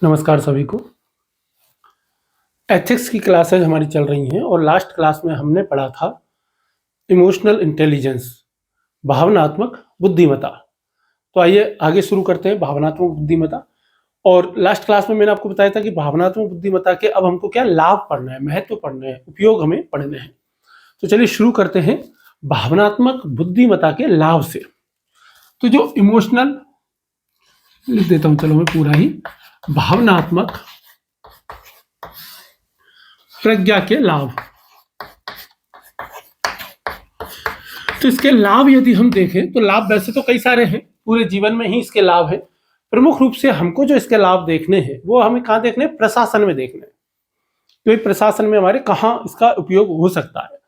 नमस्कार सभी को। एथिक्स की क्लासेज हमारी चल रही हैं और लास्ट क्लास में हमने पढ़ा था इमोशनल इंटेलिजेंस, भावनात्मक बुद्धिमत्ता। तो आइए आगे शुरू करते हैं भावनात्मक बुद्धिमत्ता। और लास्ट क्लास में मैंने आपको बताया था कि भावनात्मक बुद्धिमत्ता के अब हमको क्या लाभ पढ़ना है, महत्व पढ़ने हैं, उपयोग हमें पढ़ने हैं। तो चलिए शुरू करते हैं भावनात्मक बुद्धिमत्ता के लाभ से। तो जो इमोशनल, लिख देता हूं चलो मैं पूरा ही, भावनात्मक प्रज्ञा के लाभ। तो इसके लाभ यदि हम देखें तो लाभ वैसे तो कई सारे हैं, पूरे जीवन में ही इसके लाभ हैं। प्रमुख रूप से हमको जो इसके लाभ देखने हैं वो हमें कहाँ देखने हैं? प्रशासन में देखने हैं। तो ये प्रशासन में हमारे कहाँ इसका उपयोग हो सकता है?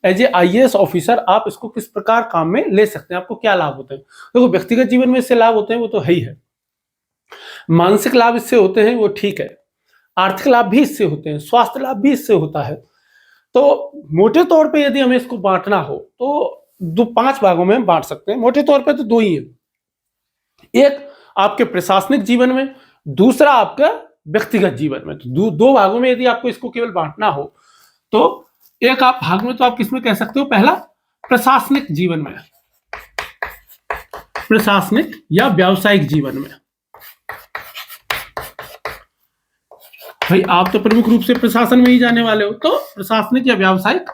एज ए आईएएस ऑफिसर आप इसको किस प्रकार काम में ले सकते हैं, आपको क्या लाभ होते हैं? देखो, व्यक्तिगत जीवन में इससे लाभ होते हैं वो तो है ही है, मानसिक लाभ इससे होते हैं वो ठीक है, आर्थिक लाभ भी इससे होते हैं, स्वास्थ्य लाभ भी इससे होता है। तो मोटे तौर पे यदि हमें इसको बांटना हो तो 5 भागों में हम बांट सकते हैं। मोटे तौर पे तो 2 ही है, एक आपके प्रशासनिक जीवन में, दूसरा आपका व्यक्तिगत जीवन में। तो 2 भागों में यदि आपको इसको केवल बांटना हो तो एक आप भाग में तो आप किसमें कह सकते हो? पहला प्रशासनिक जीवन में, प्रशासनिक या व्यावसायिक जीवन में। भाई आप तो प्रमुख रूप से प्रशासन में ही जाने वाले हो, तो प्रशासनिक या व्यावसायिक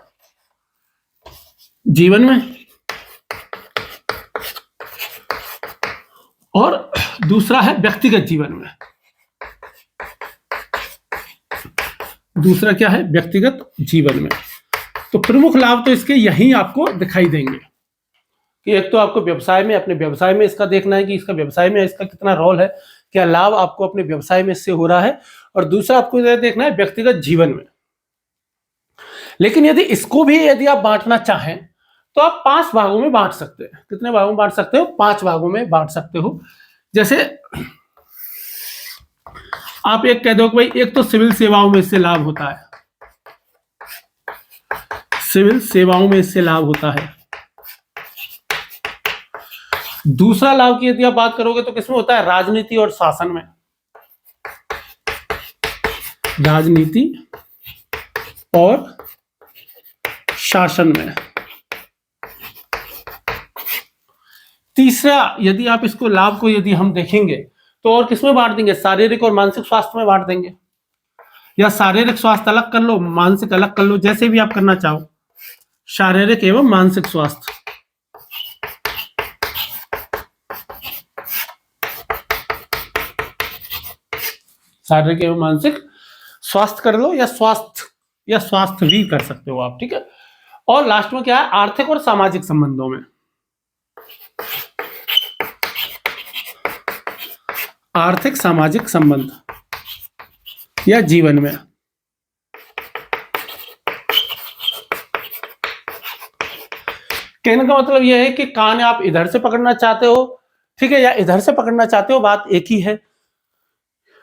जीवन में। और दूसरा है व्यक्तिगत जीवन में। दूसरा क्या है? व्यक्तिगत जीवन में। तो प्रमुख लाभ तो इसके यही आपको दिखाई देंगे कि एक तो आपको व्यवसाय में, अपने व्यवसाय में इसका देखना है कि इसका व्यवसाय में इसका कितना रोल है, क्या लाभ आपको अपने व्यवसाय में इससे हो रहा है। और दूसरा आपको देखना है व्यक्तिगत जीवन में। लेकिन यदि इसको भी यदि आप बांटना चाहें तो आप 5 भागों में बांट सकते हैं। कितने भागों में बांट सकते हो? 5 भागों में बांट सकते हो। जैसे आप एक कह दो कि भाई एक तो सिविल सेवाओं में इससे लाभ होता है, सिविल सेवाओं में इससे लाभ होता है। दूसरा लाभ की यदि आप बात करोगे तो किसमें होता है? राजनीति और शासन में, राजनीति और शासन में। तीसरा यदि आप इसको लाभ को यदि हम देखेंगे तो और किसमें बांट देंगे? शारीरिक और मानसिक स्वास्थ्य में बांट देंगे, या शारीरिक स्वास्थ्य अलग कर लो, मानसिक अलग कर लो, जैसे भी आप करना चाहो। शारीरिक एवं मानसिक स्वास्थ्य, शारीरिक एवं मानसिक स्वास्थ्य कर लो, या स्वास्थ्य भी कर सकते हो आप, ठीक है। और लास्ट में क्या है? आर्थिक और सामाजिक संबंधों में, आर्थिक सामाजिक संबंध या जीवन में। कहने का मतलब यह है कि कान आप इधर से पकड़ना चाहते हो, ठीक है, या इधर से पकड़ना चाहते हो, बात एक ही है।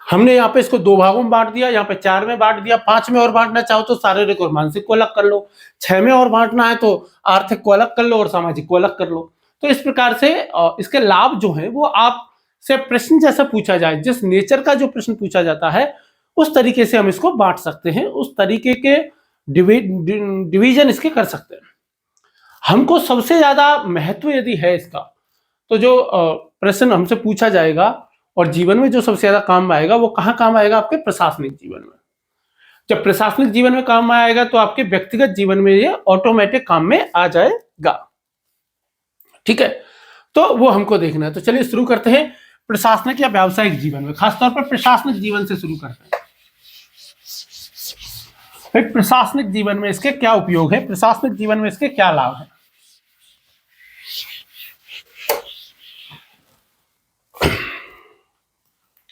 हमने यहाँ पे इसको 2 भागों में बांट दिया, यहाँ पे 4 में बांट दिया। 5 में और बांटना चाहो तो शारीरिक और मानसिक को अलग कर लो। 6 में और बांटना है तो आर्थिक को अलग कर लो और सामाजिक को अलग कर लो। तो इस प्रकार से इसके लाभ जो है वो आपसे प्रश्न जैसा पूछा जाए, जिस नेचर का जो प्रश्न पूछा जाता है उस तरीके से हम इसको बांट सकते हैं, उस तरीके के डिवीजन इसके कर सकते हैं। हमको सबसे ज्यादा महत्व यदि है इसका, तो जो प्रश्न हमसे पूछा जाएगा और जीवन में जो सबसे ज्यादा काम आएगा वो कहाँ काम आएगा? आपके प्रशासनिक जीवन में। जब प्रशासनिक जीवन में काम आएगा तो आपके व्यक्तिगत जीवन में ये ऑटोमेटिक काम में आ जाएगा, ठीक है। तो वो हमको देखना है। तो चलिए शुरू करते हैं प्रशासनिक या व्यावसायिक जीवन में, खासतौर पर प्रशासनिक जीवन से शुरू करते हैं। भाई प्रशासनिक जीवन में इसके क्या उपयोग है, प्रशासनिक जीवन में इसके क्या लाभ है?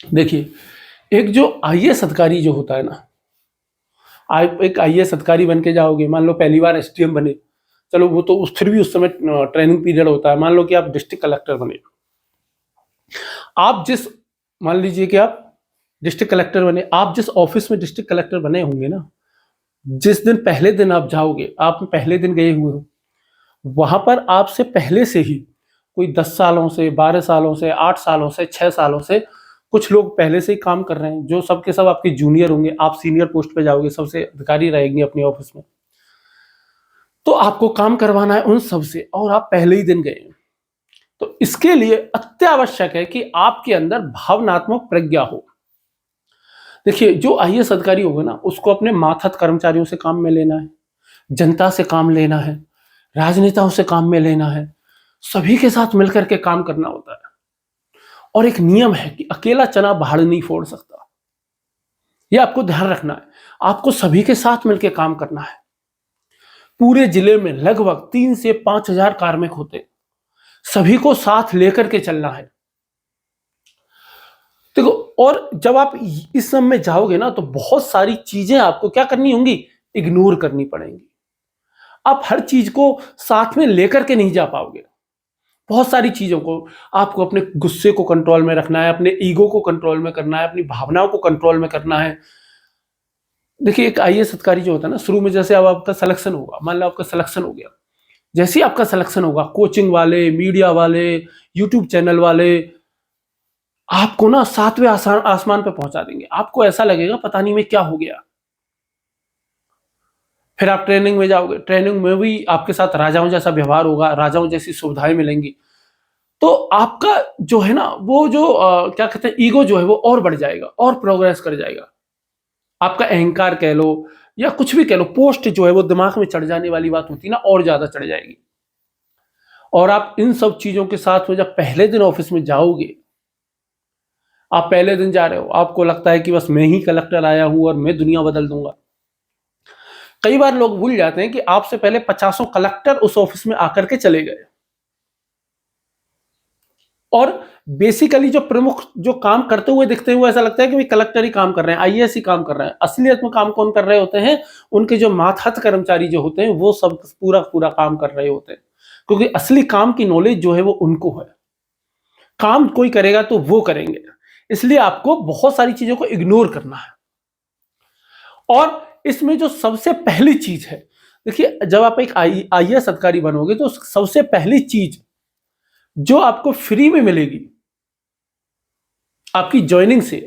देखिए, एक जो आईएएस अधिकारी जो होता है ना, आप एक आईएएस अधिकारी बन के जाओगे, मान लो पहली बार एसडीएम बने, चलो वो तो फिर भी उस समय ट्रेनिंग पीरियड होता है। मान लो कि आप डिस्ट्रिक्ट कलेक्टर बने, आप जिस, मान लीजिए कि आप डिस्ट्रिक्ट कलेक्टर बने, आप जिस ऑफिस में डिस्ट्रिक्ट कलेक्टर बने होंगे ना, जिस दिन पहले दिन आप जाओगे, आप पहले दिन गए हुए हो, वहां पर आपसे पहले से ही कोई 10 सालों से, 12 सालों से, 8 सालों से, 6 सालों से कुछ लोग पहले से ही काम कर रहे हैं, जो सबके सब आपके जूनियर होंगे, आप सीनियर पोस्ट पे जाओगे, सबसे अधिकारी रहेंगे अपने ऑफिस में, तो आपको काम करवाना है उन सबसे, और आप पहले ही दिन गए। तो इसके लिए अत्यावश्यक है कि आपके अंदर भावनात्मक प्रज्ञा हो। देखिए, जो आईएएस अधिकारी होगा ना, उसको अपने मातहत कर्मचारियों से काम में लेना है, जनता से काम लेना है, राजनेताओं से काम में लेना है, सभी के साथ मिलकर के काम करना होता है। और एक नियम है कि अकेला चना बाढ़ नहीं फोड़ सकता, यह आपको ध्यान रखना है। आपको सभी के साथ मिलकर काम करना है। पूरे जिले में लगभग 3 से 5 हजार कार्मिक होते, सभी को साथ लेकर के चलना है। देखो, और जब आप इस सब में जाओगे ना, तो बहुत सारी चीजें आपको क्या करनी होंगी, इग्नोर करनी पड़ेंगी। आप हर चीज को साथ में लेकर के नहीं जा पाओगे। बहुत सारी चीजों को आपको अपने गुस्से को कंट्रोल में रखना है, अपने ईगो को कंट्रोल में करना है, अपनी भावनाओं को कंट्रोल में करना है। देखिए, एक आईएएस अधिकारी जो होता है ना, शुरू में जैसे अब आपका सिलेक्शन होगा, मान लो आपका सिलेक्शन हो गया, जैसे ही आपका सिलेक्शन होगा, कोचिंग वाले, मीडिया वाले, यूट्यूब चैनल वाले आपको ना 7वें आसमान पे पहुंचा देंगे। आपको ऐसा लगेगा पता नहीं मैं क्या हो गया। फिर आप ट्रेनिंग में जाओगे, ट्रेनिंग में भी आपके साथ राजाओं जैसा व्यवहार होगा, राजाओं जैसी सुविधाएं मिलेंगी। तो आपका जो है ना, वो जो क्या कहते हैं, ईगो जो है वो और बढ़ जाएगा और प्रोग्रेस कर जाएगा। आपका अहंकार कह लो या कुछ भी कह लो, पोस्ट जो है वो दिमाग में चढ़ जाने वाली बात होती है ना, और ज्यादा चढ़ जाएगी। और आप इन सब चीजों के साथ में जब पहले दिन ऑफिस में जाओगे, आप पहले दिन जा रहे हो, आपको लगता है कि बस मैं ही कलेक्टर आया हूं और मैं दुनिया बदल दूंगा। कई बार लोग भूल जाते हैं कि आपसे पहले 50 कलेक्टर उस ऑफिस में आकर के चले गए। और बेसिकली जो प्रमुख जो काम करते हुए दिखते हैं, वो ऐसा लगता है कि भाई कलेक्टर ही काम कर रहे हैं, आईएएस ही काम कर रहे हैं। असलियत में काम कौन कर रहे होते हैं, उनके जो मातहत कर्मचारी जो होते हैं, वो सब पूरा पूरा काम कर रहे होते हैं। क्योंकि असली काम की नॉलेज जो है वो उनको है। काम कोई करेगा तो वो करेंगे, इसलिए आपको बहुत सारी चीजों को इग्नोर करना है। और इसमें जो सबसे पहली चीज है, देखिए, जब आप एक आईएएस अधिकारी बनोगे, तो सबसे पहली चीज जो आपको फ्री में मिलेगी आपकी ज्वाइनिंग से,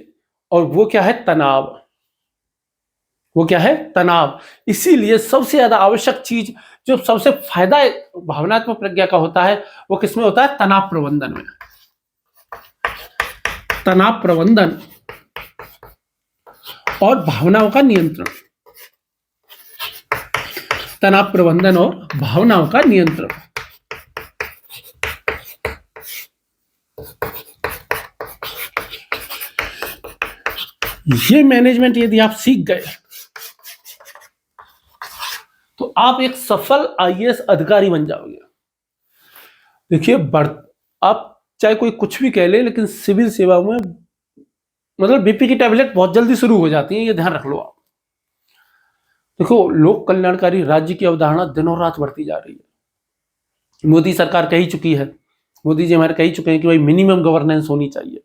और वो क्या है, तनाव। वो क्या है, तनाव। इसीलिए सबसे ज्यादा आवश्यक चीज, जो सबसे फायदा भावनात्मक प्रज्ञा का होता है, वो किसमें होता है, तनाव प्रबंधन में। तनाव प्रबंधन और भावनाओं का नियंत्रण। तनाव प्रबंधन और भावनाओं का नियंत्रण। ये मैनेजमेंट यदि आप सीख गए, तो आप एक सफल आईएएस अधिकारी बन जाओगे। देखिए, आप चाहे कोई कुछ भी कह ले, लेकिन सिविल सेवा में मतलब बीपी की टैबलेट बहुत जल्दी शुरू हो जाती है, ये ध्यान रख लो आप। देखो, लोक कल्याणकारी राज्य की अवधारणा दिनों रात बढ़ती जा रही है। मोदी सरकार कह ही चुकी है, मोदी जी हमारे कह ही चुके हैं कि भाई मिनिमम गवर्नेंस होनी चाहिए,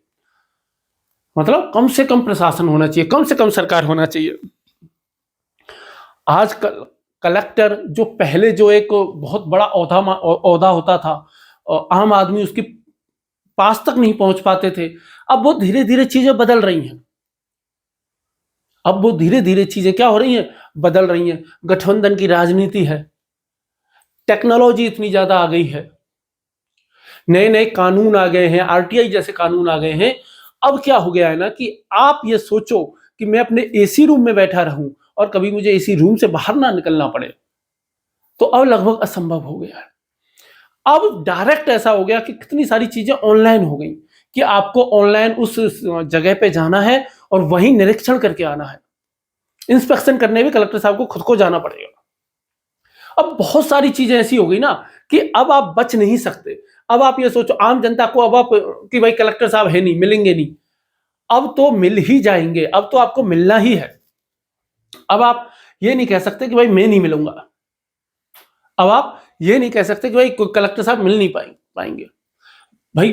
मतलब कम से कम प्रशासन होना चाहिए, कम से कम सरकार होना चाहिए। आज कलेक्टर जो पहले जो एक बहुत बड़ा औहदा होता था, आम आदमी उसके पास तक नहीं पहुंच पाते थे, अब वो धीरे धीरे चीजें बदल रही हैं। अब वो धीरे धीरे चीजें क्या हो रही हैं, बदल रही हैं। गठबंधन की राजनीति है, टेक्नोलॉजी इतनी ज्यादा आ गई है, नए नए कानून आ गए हैं, आरटीआई जैसे कानून आ गए हैं। अब क्या हो गया है ना, कि आप ये सोचो कि मैं अपने एसी रूम में बैठा रहूं और कभी मुझे एसी रूम से बाहर ना निकलना पड़े, तो अब लगभग असंभव हो गया है। अब डायरेक्ट ऐसा हो गया कि कितनी सारी चीजें ऑनलाइन हो गई, कि आपको ऑनलाइन उस जगह पे जाना है और वहीं निरीक्षण करके आना है। इंस्पेक्शन करने भी कलेक्टर साहब को खुद को जाना पड़ेगा। अब बहुत सारी चीजें ऐसी हो गई ना, कि अब आप बच नहीं सकते। अब आप ये सोचो, आम जनता को अब आप कि भाई कलेक्टर साहब है नहीं, मिलेंगे नहीं, अब तो मिल ही जाएंगे, अब तो आपको मिलना ही है। अब आप ये नहीं कह सकते कि भाई मैं नहीं मिलूंगा। अब आप ये नहीं कह सकते कि भाई कलेक्टर साहब मिल नहीं पाएंगे। भाई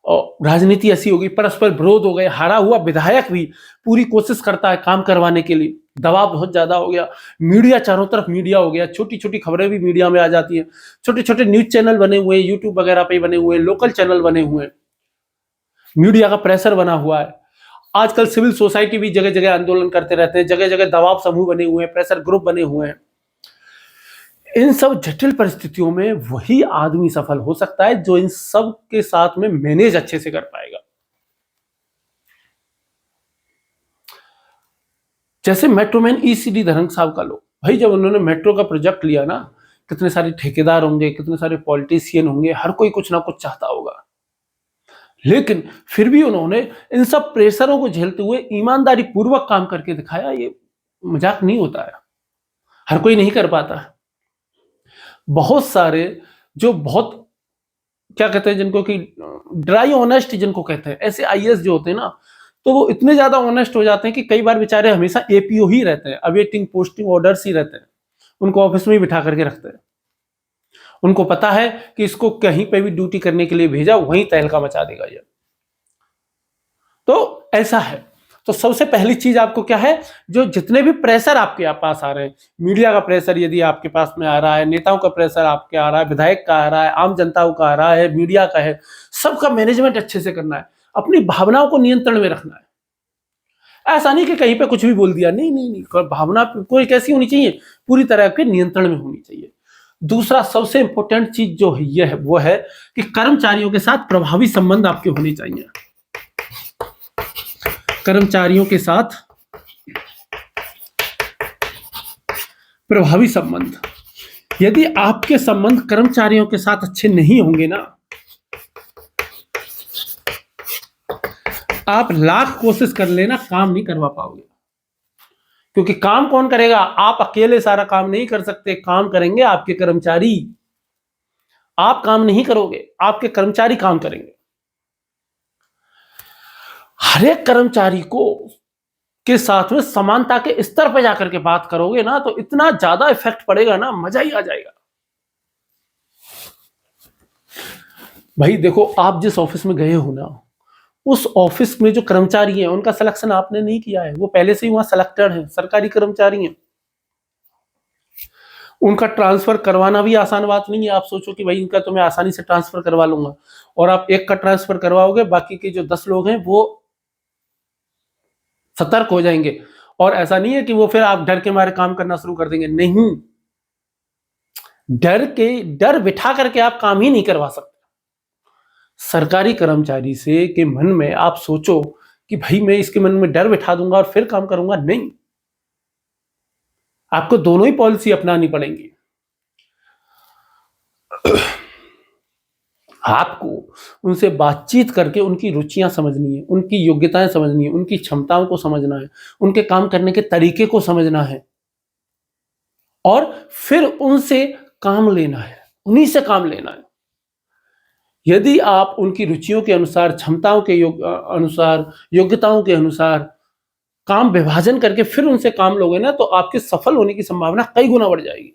राजनीति ऐसी होगी, परस्पर विरोध हो गए, हारा हुआ विधायक भी पूरी कोशिश करता है काम करवाने के लिए, दबाव बहुत ज्यादा हो गया। मीडिया, चारों तरफ मीडिया हो गया, छोटी छोटी खबरें भी मीडिया में आ जाती हैं, छोटे छोटे न्यूज चैनल बने हुए हैं, यूट्यूब वगैरह पे बने हुए हैं, लोकल चैनल बने हुए हैं। मीडिया का प्रेशर बना हुआ है। आजकल सिविल सोसाइटी भी जगह जगह आंदोलन करते रहते हैं, जगह जगह दबाव समूह बने हुए हैं, प्रेशर ग्रुप बने हुए हैं। इन सब जटिल परिस्थितियों में वही आदमी सफल हो सकता है जो इन सब के साथ में मैनेज अच्छे से कर पाएगा। जैसे मेट्रोमैन ईसीडी धरंग साहब का लो, भाई जब उन्होंने मेट्रो का प्रोजेक्ट लिया ना, कितने सारे ठेकेदार होंगे, कितने सारे पॉलिटिशियन होंगे, हर कोई कुछ ना कुछ चाहता होगा, लेकिन फिर भी उन्होंने इन सब प्रेशरों को झेलते हुए ईमानदारी पूर्वक काम करके दिखाया। ये मजाक नहीं होता है, हर कोई नहीं कर पाता। बहुत सारे जो बहुत क्या कहते हैं, जिनको कि ड्राई ऑनेस्ट जिनको कहते हैं, ऐसे आईएएस जो होते हैं ना, तो वो इतने ज्यादा ऑनेस्ट हो जाते हैं कि कई बार बेचारे हमेशा एपीओ ही रहते हैं, अवेटिंग पोस्टिंग ऑर्डर्स ही रहते हैं, उनको ऑफिस में ही बिठा करके रखते हैं। उनको पता है कि इसको कहीं पे भी ड्यूटी करने के लिए भेजा, वहीं तहलका मचा देगा ये। तो ऐसा है। तो सबसे पहली चीज आपको क्या है, जो जितने भी प्रेशर आपके पास आ रहे हैं, मीडिया का प्रेशर यदि आपके पास में आ रहा है, नेताओं का प्रेशर आपके आ रहा है, विधायक का आ रहा है, आम जनताओं का आ रहा है, मीडिया का है, सबका मैनेजमेंट अच्छे से करना है, अपनी भावनाओं को नियंत्रण में रखना है। ऐसा नहीं कि कहीं पे कुछ भी बोल दिया, नहीं नहीं नहीं, भावना कोई कैसी होनी चाहिए, पूरी तरह के नियंत्रण में होनी चाहिए। दूसरा सबसे इंपॉर्टेंट चीज जो है यह है वो है कि कर्मचारियों के साथ प्रभावी संबंध आपके होने चाहिए। कर्मचारियों के साथ प्रभावी संबंध, यदि आपके संबंध कर्मचारियों के साथ अच्छे नहीं होंगे ना, आप लाख कोशिश कर लेना काम नहीं करवा पाओगे। क्योंकि काम कौन करेगा, आप अकेले सारा काम नहीं कर सकते, काम करेंगे आपके कर्मचारी। आप काम नहीं करोगे, आपके कर्मचारी काम करेंगे। हर एक कर्मचारी को के साथ में समानता के स्तर पर जाकर के बात करोगे ना, तो इतना ज्यादा इफेक्ट पड़ेगा ना, मजा ही आ जाएगा। भाई देखो, आप जिस ऑफिस में गए हो ना, उस ऑफिस में जो कर्मचारी हैं उनका सिलेक्शन आपने नहीं किया है, वो पहले से ही वहां सिलेक्टेड हैं, सरकारी कर्मचारी हैं। उनका ट्रांसफर करवाना भी आसान बात नहीं है। आप सोचो कि भाई इनका तो मैं आसानी से ट्रांसफर करवा लूंगा, और आप एक का ट्रांसफर करवाओगे, बाकी के जो 10 लोग हैं वो सतर्क हो जाएंगे। और ऐसा नहीं है कि वो फिर आप डर के मारे काम करना शुरू कर देंगे, नहीं, डर बिठा करके आप काम ही नहीं करवा सकते। सरकारी कर्मचारी से के मन में आप सोचो कि भाई मैं इसके मन में डर बिठा दूंगा और फिर काम करूंगा, नहीं, आपको दोनों ही पॉलिसी अपनानी पड़ेंगी। आपको उनसे बातचीत करके उनकी रुचियां समझनी है, उनकी योग्यताएं समझनी है, उनकी क्षमताओं को समझना है, उनके काम करने के तरीके को समझना है, और फिर उनसे काम लेना है, उन्हीं से काम लेना है। यदि आप उनकी रुचियों के अनुसार, क्षमताओं के अनुसार, योग्यताओं के अनुसार काम विभाजन करके फिर उनसे काम लोगे ना, तो आपके सफल होने की संभावना कई गुना बढ़ जाएगी।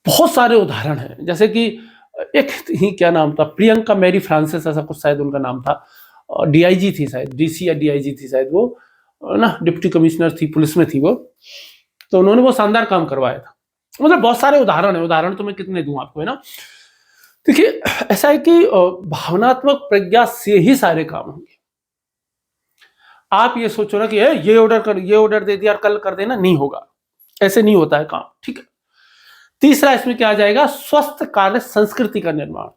बहुत सारे उदाहरण हैं, जैसे कि एक ही क्या नाम था, प्रियंका मैरी फ्रांसिस, ऐसा कुछ शायद उनका नाम था, डीआईजी थी शायद, डीसी या डीआईजी थी शायद वो ना, डिप्टी कमिश्नर थी, पुलिस में थी वो। तो उन्होंने वो शानदार काम करवाया था। मतलब बहुत सारे उदाहरण है, उदाहरण तो मैं कितने दूं आपको, है ना। देखिए, ऐसा है कि भावनात्मक प्रज्ञा से ही सारे काम होंगे। आप ये सोचो ना कि ये ऑर्डर कर, ये ऑर्डर दे दिया और कल कर देना, नहीं होगा, ऐसे नहीं होता है काम, ठीक है। तीसरा इसमें क्या आ जाएगा, स्वस्थ कार्य संस्कृति का निर्माण।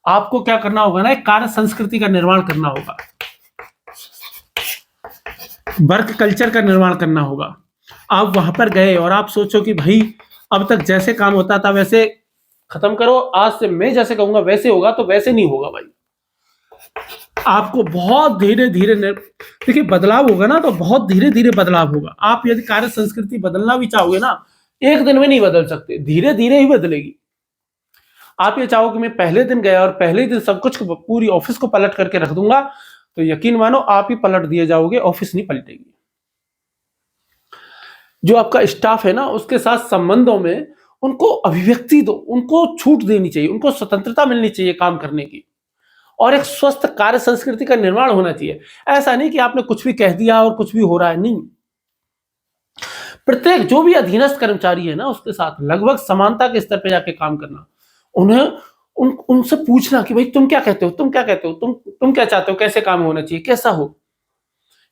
आपको क्या करना होगा ना, एक कार्य संस्कृति का निर्माण करना होगा, वर्क कल्चर का निर्माण करना होगा। आप वहां पर गए और आप सोचो कि भाई अब तक जैसे काम होता था वैसे खत्म करो, आज से मैं जैसे कहूंगा वैसे होगा, तो वैसे नहीं होगा भाई। आपको बहुत धीरे धीरे, देखिए बदलाव होगा ना, तो बहुत धीरे धीरे बदलाव होगा। आप यदि कार्य संस्कृति बदलना भी चाहोगे ना, एक दिन में नहीं बदल सकते, धीरे धीरे ही बदलेगी। आप ये चाहो कि मैं पहले दिन गया और पहले दिन सब कुछ, पूरी ऑफिस को पलट करके रख दूंगा, तो यकीन मानो आप ही पलट दिए जाओगे, ऑफिस नहीं पलटेगी। जो आपका स्टाफ है ना, उसके साथ संबंधों में उनको अभिव्यक्ति दो, उनको छूट देनी चाहिए, उनको स्वतंत्रता मिलनी चाहिए काम करने की, और एक स्वस्थ कार्य संस्कृति का निर्माण होना चाहिए। ऐसा नहीं कि आपने कुछ भी कह दिया और कुछ भी हो रहा है, नहीं। प्रत्येक जो भी अधीनस्थ कर्मचारी है ना, उसके साथ लगभग समानता के स्तर पर जाके काम करना, उन्हें उनसे पूछना कि भाई तुम क्या कहते हो, तुम क्या कहते हो, तुम क्या चाहते हो, कैसे काम होना चाहिए, कैसा हो।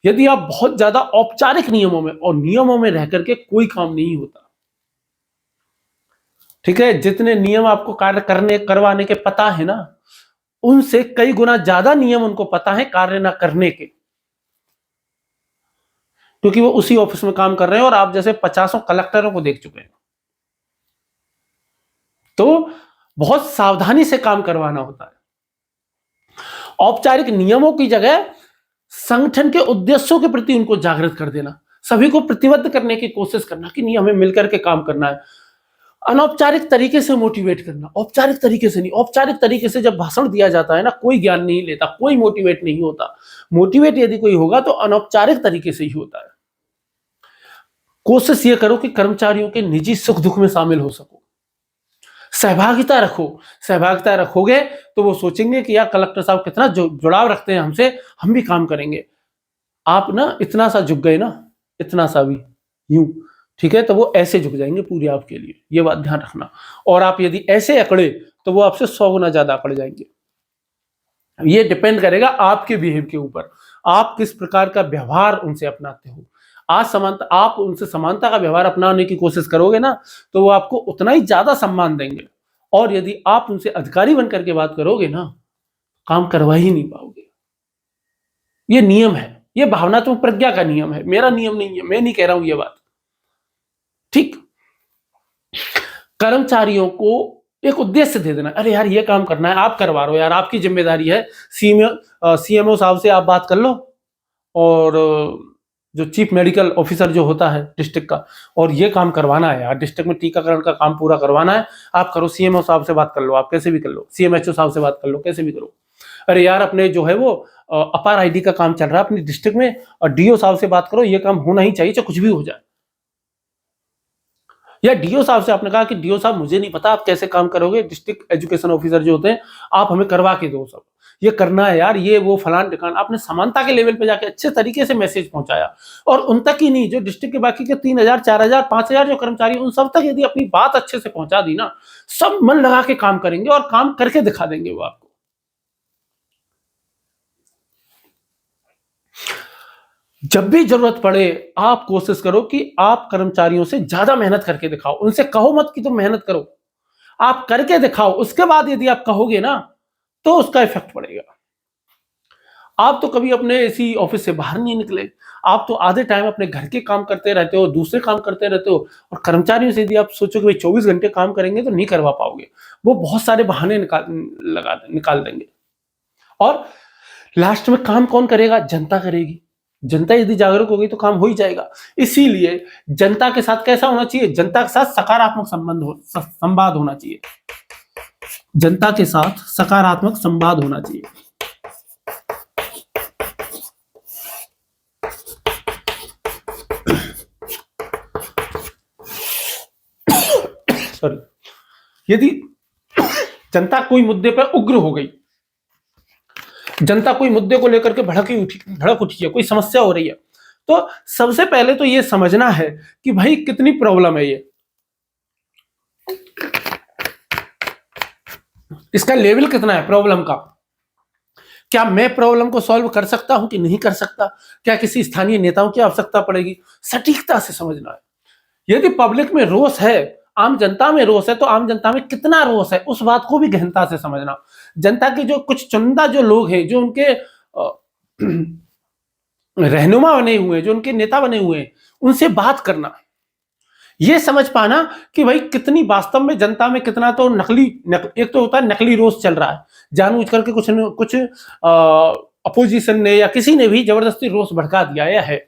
यदि आप बहुत ज्यादा औपचारिक नियमों में, और नियमों में रह करके कोई काम नहीं होता, ठीक है। जितने नियम आपको कार्य करवाने के पता है ना, उनसे कई गुना ज्यादा नियम उनको पता है कार्य ना करने के, क्योंकि वो उसी ऑफिस में काम कर रहे हैं और आप जैसे 50 कलेक्टरों को देख चुके हैं। तो बहुत सावधानी से काम करवाना होता है। औपचारिक नियमों की जगह संगठन के उद्देश्यों के प्रति उनको जागृत कर देना, सभी को प्रतिबद्ध करने की कोशिश करना कि नहीं, हमें मिलकर के काम करना है। अनौपचारिक तरीके से मोटिवेट करना, औपचारिक तरीके से नहीं। औपचारिक तरीके से जब भाषण दिया जाता है ना, कोई ज्ञान नहीं लेता, कोई मोटिवेट नहीं होता। मोटिवेट यदि कोई होगा तो अनौपचारिक तरीके से ही होता है। कोशिश ये करो कि कर्मचारियों के निजी सुख दुख में शामिल हो सको, सहभागिता रखो। सहभागिता रखोगे तो वो सोचेंगे कि यार कलेक्टर साहब कितना जुड़ाव रखते हैं हमसे, हम भी काम करेंगे। आप ना इतना सा झुक गए ना, इतना सा भी यूं, ठीक है, तो वो ऐसे झुक जाएंगे पूरे आपके लिए, ये बात ध्यान रखना। और आप यदि ऐसे अकड़े तो वो आपसे 100 गुना ज्यादा अकड़ जाएंगे। ये डिपेंड करेगा आपके बिहेव के ऊपर, आप किस प्रकार का व्यवहार उनसे अपनाते हो। आज समानता, आप उनसे समानता का व्यवहार अपनाने की कोशिश करोगे ना, तो वो आपको उतना ही ज्यादा सम्मान देंगे। और यदि आप उनसे अधिकारी बनकर के बात करोगे ना, काम करवा ही नहीं पाओगे। ये नियम है, ये भावनात्मक प्रज्ञा का नियम है, मेरा नियम नहीं है, मैं नहीं कह रहा हूं ये बात, ठीक। कर्मचारियों को एक उद्देश्य दे देना, अरे यार ये काम करना है, आप करवा रहे हो यार, आपकी जिम्मेदारी है। सीएमओ साहब से आप बात कर लो, और जो चीफ मेडिकल ऑफिसर जो होता है डिस्ट्रिक्ट का, और ये काम करवाना है यार, डिस्ट्रिक्ट में टीकाकरण का काम पूरा करवाना है, आप करो। सीएमओ साहब से बात कर लो, आप कैसे भी कर लो। सीएमएचओ साहब से बात कर लो, कैसे भी करो। अरे यार अपने जो है वो अपार आईडी का काम चल रहा है अपनी डिस्ट्रिक्ट में, और डीओ साहब से बात करो, ये काम होना ही चाहिए चाहे कुछ भी हो जाए। या डीओ साहब से आपने कहा कि डीओ साहब मुझे नहीं पता आप कैसे काम करोगे, डिस्ट्रिक्ट एजुकेशन ऑफिसर जो होते हैं, आप हमें करवा के दो, सब ये करना है यार, ये वो फलान ठिकान। आपने समानता के लेवल पे जाके अच्छे तरीके से मैसेज पहुंचाया, और उन तक ही नहीं, जो डिस्ट्रिक्ट के बाकी के 3000 4000 5000 जो कर्मचारी, उन सब तक यदि अपनी बात अच्छे से पहुंचा दी ना, सब मन लगा के काम करेंगे और काम करके दिखा देंगे वो आपको। जब भी जरूरत पड़े आप कोशिश करो कि आप कर्मचारियों से ज्यादा मेहनत करके दिखाओ। उनसे कहो मत कि तुम मेहनत करो, आप करके दिखाओ। उसके बाद यदि आप कहोगे ना, तो उसका इफेक्ट पड़ेगा। आप तो कभी अपने इसी ऑफिस से बाहर नहीं निकले, आप तो आधे टाइम अपने घर के काम करते रहते हो, दूसरे काम करते रहते हो। और कर्मचारियों से यदि आप सोचो कि भाई 24 घंटे काम करेंगे तो नहीं करवा पाओगे, वो बहुत सारे बहाने निकाल देंगे। और लास्ट में काम कौन करेगा? जनता करेगी। जनता यदि जागरूक होगी तो काम हो ही जाएगा। इसीलिए जनता के साथ कैसा होना चाहिए? जनता के साथ सकारात्मक संवाद होना चाहिए। जनता के साथ सकारात्मक संवाद होना चाहिए। सॉरी, यदि जनता कोई मुद्दे पर उग्र हो गई, जनता कोई मुद्दे को लेकर के भड़क उठी है, कोई समस्या हो रही है, तो सबसे पहले तो ये समझना है कि भाई कितनी प्रॉब्लम है, ये इसका लेवल कितना है प्रॉब्लम का। क्या मैं प्रॉब्लम को सॉल्व कर सकता हूं कि नहीं कर सकता? क्या किसी स्थानीय नेताओं की आवश्यकता पड़ेगी? सटीकता से समझना है। यदि पब्लिक में रोष है, आम जनता में रोष है, तो आम जनता में कितना रोष है उस बात को भी गहनता से समझना। जनता के जो कुछ चुनिंदा जो लोग हैं, जो उनके रहनुमा बने हुए हैं, जो उनके नेता बने हुए हैं, उनसे बात करना, ये समझ पाना कि भाई कितनी वास्तव में जनता में कितना तो एक तो होता है नकली रोष चल रहा है, जानबूझ करके कुछ अपोजिशन ने या किसी ने भी जबरदस्ती रोष भड़का दिया है।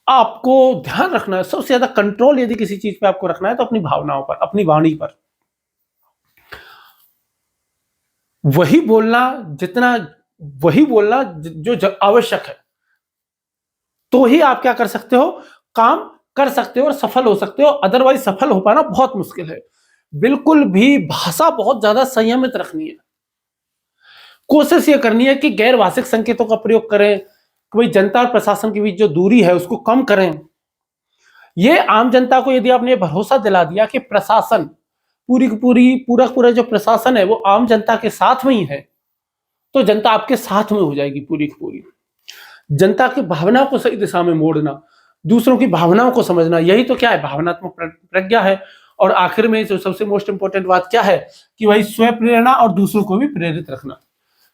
आपको ध्यान रखना है, सबसे ज्यादा कंट्रोल यदि किसी चीज पे आपको रखना है तो अपनी भावनाओं पर, अपनी वाणी पर। वही बोलना जो आवश्यक है, तो ही आप क्या कर सकते हो, काम कर सकते हो और सफल हो सकते हो। अदरवाइज सफल हो पाना बहुत मुश्किल है। बिल्कुल भी भाषा बहुत ज्यादा संयमित रखनी है। कोशिश ये करनी है कि गैर भाषिक संकेतों का प्रयोग करें, कोई जनता और प्रशासन के बीच जो दूरी है उसको कम करें। ये आम जनता को यदि आपने भरोसा दिला दिया कि प्रशासन पूरी की पूरी पूरा जो प्रशासन है वो आम जनता के साथ में ही है, तो जनता आपके साथ में हो जाएगी पूरी की पूरी। जनता की भावनाओं को सही दिशा में मोड़ना, दूसरों की भावनाओं को समझना, यही तो क्या है, भावनात्मक प्रज्ञा है। और आखिर में जो सबसे मोस्ट इंपोर्टेंट बात क्या है कि भाई स्व प्रेरणा और दूसरों को भी प्रेरित रखना,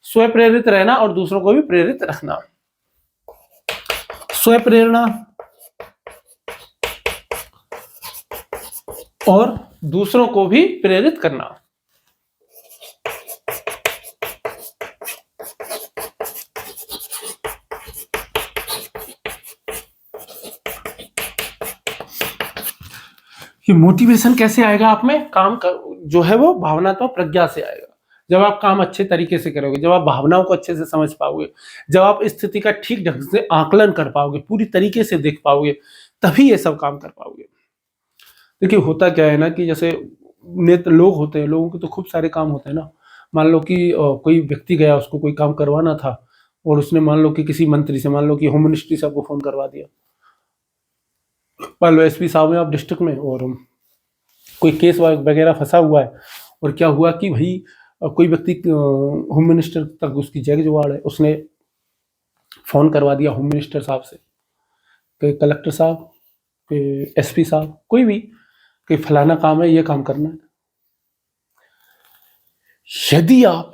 स्व प्रेरित रहना और दूसरों को भी प्रेरित रखना। स्व प्रेरणा और दूसरों को भी प्रेरित करना। ये मोटिवेशन कैसे आएगा आप में, काम जो है वो भावनात्मक प्रज्ञा से आएगा। जब आप काम अच्छे तरीके से करोगे, जब आप भावनाओं को अच्छे से समझ पाओगे, जब आप स्थिति का ठीक ढंग से आकलन कर पाओगे, पूरी तरीके से देख पाओगे, तभी ये सब काम कर पाओगे। देखिए होता क्या है ना कि जैसे नेत्र लोग होते हैं, लोगों के तो खूब सारे काम होते हैं ना। मान लो कि कोई व्यक्ति गया, उसको कोई काम करवाना था और उसने मान लो कि किसी मंत्री से, मान लो कि होम मिनिस्ट्री साहब को फोन करवा दिया, मान लो एसपी साहब हैं आप डिस्ट्रिक्ट में और कोई केस वगैरह फंसा हुआ है, और क्या हुआ कि भाई कोई व्यक्ति होम मिनिस्टर तक उसकी जग जुगाड़ है, उसने फोन करवा दिया होम मिनिस्टर साहब से कि कलेक्टर साहब, कि एसपी साहब, कोई भी, कि फलाना काम है, ये काम करना है। यदि आप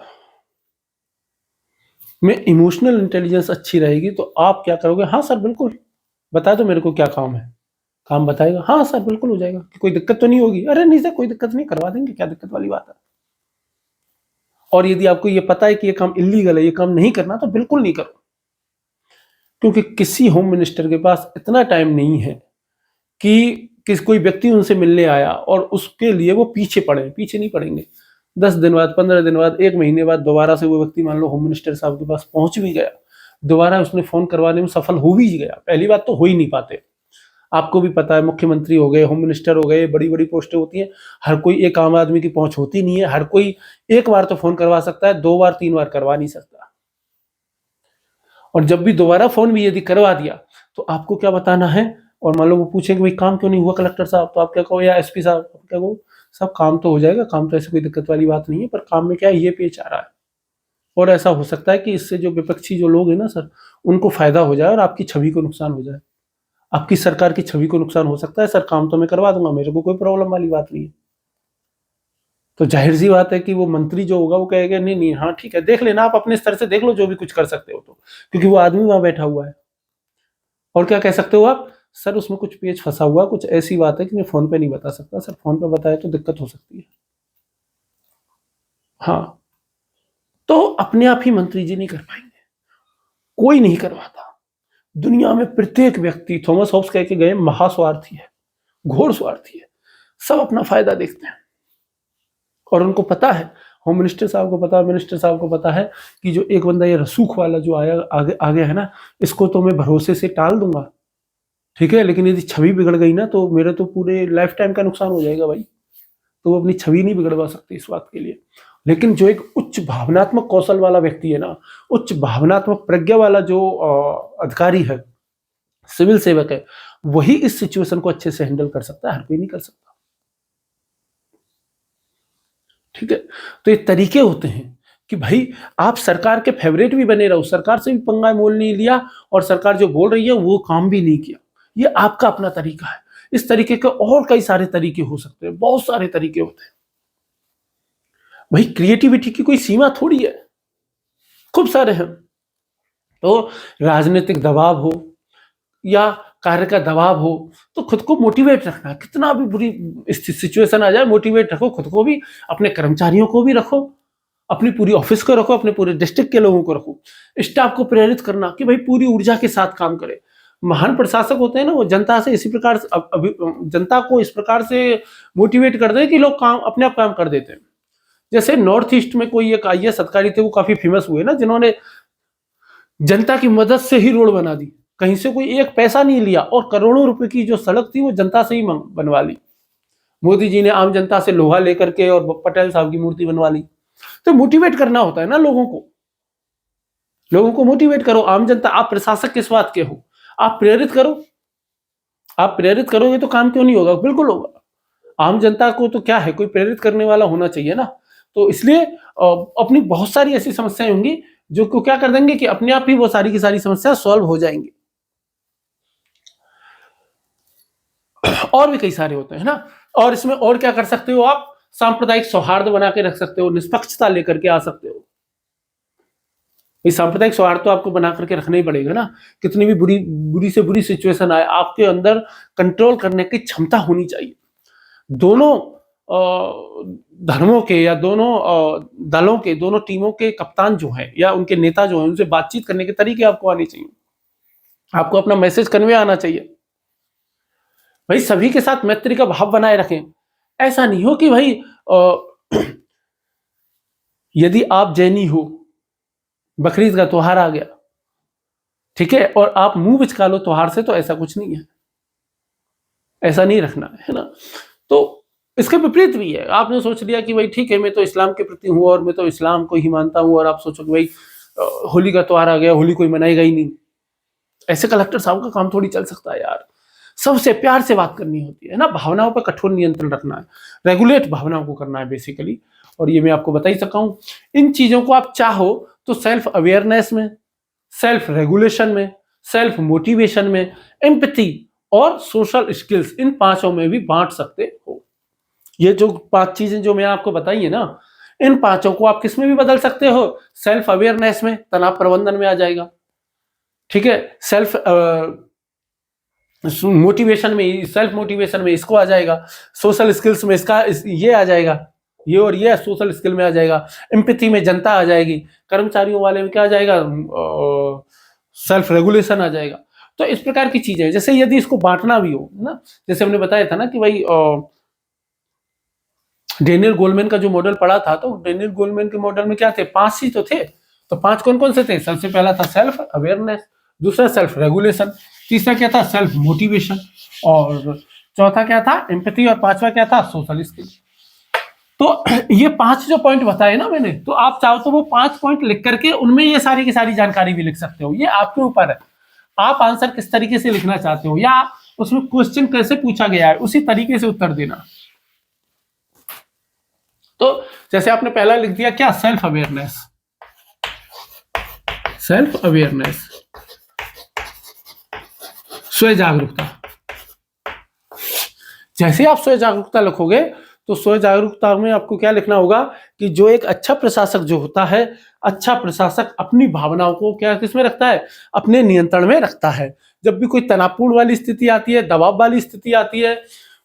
में इमोशनल इंटेलिजेंस अच्छी रहेगी तो आप क्या करोगे, हाँ सर बिल्कुल, बता दो मेरे को क्या काम है, काम बताएगा, हाँ सर बिल्कुल हो जाएगा, कि कोई दिक्कत तो नहीं होगी, अरे नहीं सर कोई दिक्कत नहीं, करवा देंगे, क्या दिक्कत वाली बात है। और यदि आपको ये पता है कि ये काम इलीगल है, ये काम नहीं करना, तो बिल्कुल नहीं करो, क्योंकि किसी होम मिनिस्टर के पास इतना टाइम नहीं है कि कोई व्यक्ति उनसे मिलने आया और उसके लिए वो पीछे नहीं पड़ेंगे। 10 दिन बाद, 15 दिन बाद, 1 महीने बाद दोबारा से वो व्यक्ति मान लो होम मिनिस्टर साहब के पास पहुंच भी गया, दोबारा उसने फोन करवाने में सफल हो भी गया। पहली बात तो हो ही नहीं पाते, आपको भी पता है, मुख्यमंत्री हो गए, होम मिनिस्टर हो गए, बड़ी बड़ी पोस्टें होती हैं, हर कोई एक आम आदमी की पहुंच होती नहीं है, हर कोई एक बार तो फोन करवा सकता है, 2 बार 3 बार करवा नहीं सकता। और जब भी दोबारा फोन भी यदि करवा दिया तो आपको क्या बताना है, और मान लो वो पूछेंगे भाई काम क्यों नहीं हुआ कलेक्टर साहब, तो आप क्या कहो, या एसपी साहब, आप क्या कहो, सब काम तो हो जाएगा, काम तो ऐसे कोई दिक्कत वाली बात नहीं है, पर काम में क्या है, ये पेच आ रहा है। और ऐसा हो सकता है कि इससे जो विपक्षी जो लोग हैं ना सर, उनको फायदा हो जाए और आपकी छवि को नुकसान हो जाए, आपकी सरकार की छवि को नुकसान हो सकता है। सर काम तो मैं करवा दूंगा, मेरे को कोई प्रॉब्लम वाली बात नहीं है। तो जाहिर सी बात है कि वो मंत्री जो होगा वो कहेगा नहीं नहीं हाँ ठीक है, देख लेना आप अपने स्तर से देख लो जो भी कुछ कर सकते हो, तो क्योंकि वो आदमी वहां बैठा हुआ है। और क्या कह सकते हो आप, सर उसमें कुछ पेच फंसा हुआ, कुछ ऐसी बात है कि मैं फोन पे नहीं बता सकता, सर फोन पे बताए तो दिक्कत हो सकती है। हाँ, तो अपने आप ही मंत्री जी नहीं कर पाएंगे, कोई नहीं करवाता। दुनिया में प्रत्येक व्यक्ति, थॉमस हॉब्स कह के गए, महास्वार्थी है, घोर स्वार्थी है, सब अपना फायदा देखते हैं। और उनको पता है, होम मिनिस्टर साहब को पता है, मिनिस्टर साहब को पता है कि जो एक बंदा ये रसूख वाला जो आया आगे है ना, इसको तो मैं भरोसे से टाल दूंगा, ठीक है, लेकिन यदि छवि बिगड़ गई ना तो मेरे तो पूरे लाइफ टाइम का नुकसान हो जाएगा भाई। तो वो अपनी छवि नहीं बिगड़वा सकते इस बात के लिए। लेकिन जो एक उच्च भावनात्मक कौशल वाला व्यक्ति है ना, उच्च भावनात्मक प्रज्ञा वाला जो अधिकारी है, सिविल सेवक है, वही इस सिचुएशन को अच्छे से हैंडल कर सकता है, हर कोई नहीं कर सकता। ठीक है, तो ये तरीके होते हैं कि भाई आप सरकार के फेवरेट भी बने रहो, सरकार से भी पंगा मोल नहीं लिया और सरकार जो बोल रही है वो काम भी नहीं किया, ये आपका अपना तरीका है। इस तरीके के और कई सारे तरीके हो सकते हैं, बहुत सारे तरीके होते हैं भाई। क्रिएटिविटी की कोई सीमा थोड़ी है, खूब सारे हैं। तो राजनीतिक दबाव हो या कार्य का दबाव हो तो खुद को मोटिवेट रखना, कितना भी बुरी सिचुएशन आ जाए मोटिवेट रखो खुद को भी, अपने कर्मचारियों को भी रखो, अपनी पूरी ऑफिस को रखो, अपने पूरे डिस्ट्रिक्ट के लोगों को रखो, स्टाफ को प्रेरित करना कि भाई पूरी ऊर्जा के साथ काम करे। महान प्रशासक होते हैं ना, वो जनता से इसी प्रकार से जनता को इस प्रकार से मोटिवेट कर दे कि लोग काम अपने आप काम कर देते हैं। जैसे नॉर्थ ईस्ट में कोई एक IAS अधिकारी थे, वो काफी फेमस हुए ना, जिन्होंने जनता की मदद से ही रोड बना दी, कहीं से कोई एक पैसा नहीं लिया, और करोड़ों रुपए की जो सड़क थी वो जनता से ही बनवा ली। मोदी जी ने आम जनता से लोहा लेकर के और पटेल साहब की मूर्ति बनवा ली। तो मोटिवेट करना होता है ना लोगों को मोटिवेट करो। आम जनता, आप प्रशासक किस बात के हो, आप प्रेरित करो, आप प्रेरित करोगे तो काम क्यों नहीं होगा, बिल्कुल होगा। आम जनता को तो क्या है, कोई प्रेरित करने वाला होना चाहिए ना। तो इसलिए अपनी बहुत सारी ऐसी समस्याएं होंगी जो को क्या कर देंगे कि अपने आप ही वो सारी की सारी समस्या सॉल्व हो जाएंगी। और भी कई सारे होते हैं ना। और इसमें और क्या कर सकते हो आप, सांप्रदायिक सौहार्द बना के रख सकते हो, निष्पक्षता लेकर के आ सकते हो। ये सांप्रदायिक सौहार्द तो आपको बना करके रखना ही पड़ेगा ना। कितनी भी बुरी से बुरी सिचुएशन आए, आपके अंदर कंट्रोल करने की क्षमता होनी चाहिए। दोनों धर्मों के या दोनों दलों के, दोनों टीमों के कप्तान जो है या उनके नेता जो है, उनसे बातचीत करने के तरीके आपको आने चाहिए। आपको अपना मैसेज कन्वे आना चाहिए। भाई सभी के साथ मैत्री का भाव बनाए रखें। ऐसा नहीं हो कि भाई यदि आप जैनी हो, बकरीद का त्योहार आ गया, ठीक है, और आप मुंह बिचका लो त्योहार से, तो ऐसा कुछ नहीं है, ऐसा नहीं रखना है ना। तो इसके विपरीत भी है। आपने सोच लिया कि भाई ठीक है, मैं तो इस्लाम के प्रति हूं और मैं तो इस्लाम को ही मानता हूं, और आप सोचो कि भाई होली का त्योहार आ गया, होली कोई मनाएगा ही नहीं। ऐसे कलेक्टर साहब का काम थोड़ी चल सकता है यार। सबसे प्यार से बात करनी होती है ना, भावनाओं पर कठोर नियंत्रण रखना है, रेगुलेट भावनाओं को करना है बेसिकली। और ये मैं आपको बता ही सका हूं। इन चीजों को आप चाहो तो सेल्फ अवेयरनेस में, सेल्फ रेगुलेशन में, सेल्फ मोटिवेशन में, एम्पैथी और सोशल स्किल्स, इन पांचों में भी बांट सकते हो। ये जो 5 चीजें जो मैं आपको बताई है ना, इन पांचों को आप किस में भी बदल सकते हो। सेल्फ अवेयरनेस में तनाव प्रबंधन में आ जाएगा, ठीक है। सेल्फ मोटिवेशन में, सेल्फ मोटिवेशन में इसको आ जाएगा। सोशल स्किल्स में इसका ये आ जाएगा, ये और ये सोशल स्किल में आ जाएगा। एम्पैथी में जनता आ जाएगी। कर्मचारियों वाले में क्या आ जाएगा, सेल्फ रेगुलेशन आ जाएगा। तो इस प्रकार की चीजें, जैसे यदि इसको बांटना भी हो ना, जैसे हमने बताया था ना कि भाई डेनियल गोलमैन का जो मॉडल पढ़ा था, तो डेनियल गोलमैन के मॉडल में क्या थे, 5 ही तो थे। तो 5 कौन कौन से थे? सबसे पहला था सेल्फ अवेयरनेस, दूसरा सेल्फ रेगुलेशन, तीसरा क्या था, सेल्फ मोटिवेशन, और चौथा क्या था, एम्पैथी, और पांचवा क्या था, सोशल स्किल। तो ये 5 जो पॉइंट बताए ना मैंने, तो आप चाहो तो वो 5 पॉइंट लिख करके उनमें ये सारी की सारी जानकारी भी लिख सकते हो। ये आपके ऊपर है, आप आंसर किस तरीके से लिखना चाहते हो, या उसमें क्वेश्चन कैसे पूछा गया है उसी तरीके से उत्तर देना। तो जैसे आपने पहला लिख दिया क्या, सेल्फ अवेयरनेस, सेल्फ अवेयरनेस, स्वयं जागरूकता। जैसे आप स्वयं जागरूकता लिखोगे, तो स्वयं जागरूकता में आपको क्या लिखना होगा कि जो एक अच्छा प्रशासक जो होता है, अच्छा प्रशासक अपनी भावनाओं को क्या किसमें रखता है, अपने नियंत्रण में रखता है। जब भी कोई तनावपूर्ण वाली स्थिति आती है, दबाव वाली स्थिति आती है,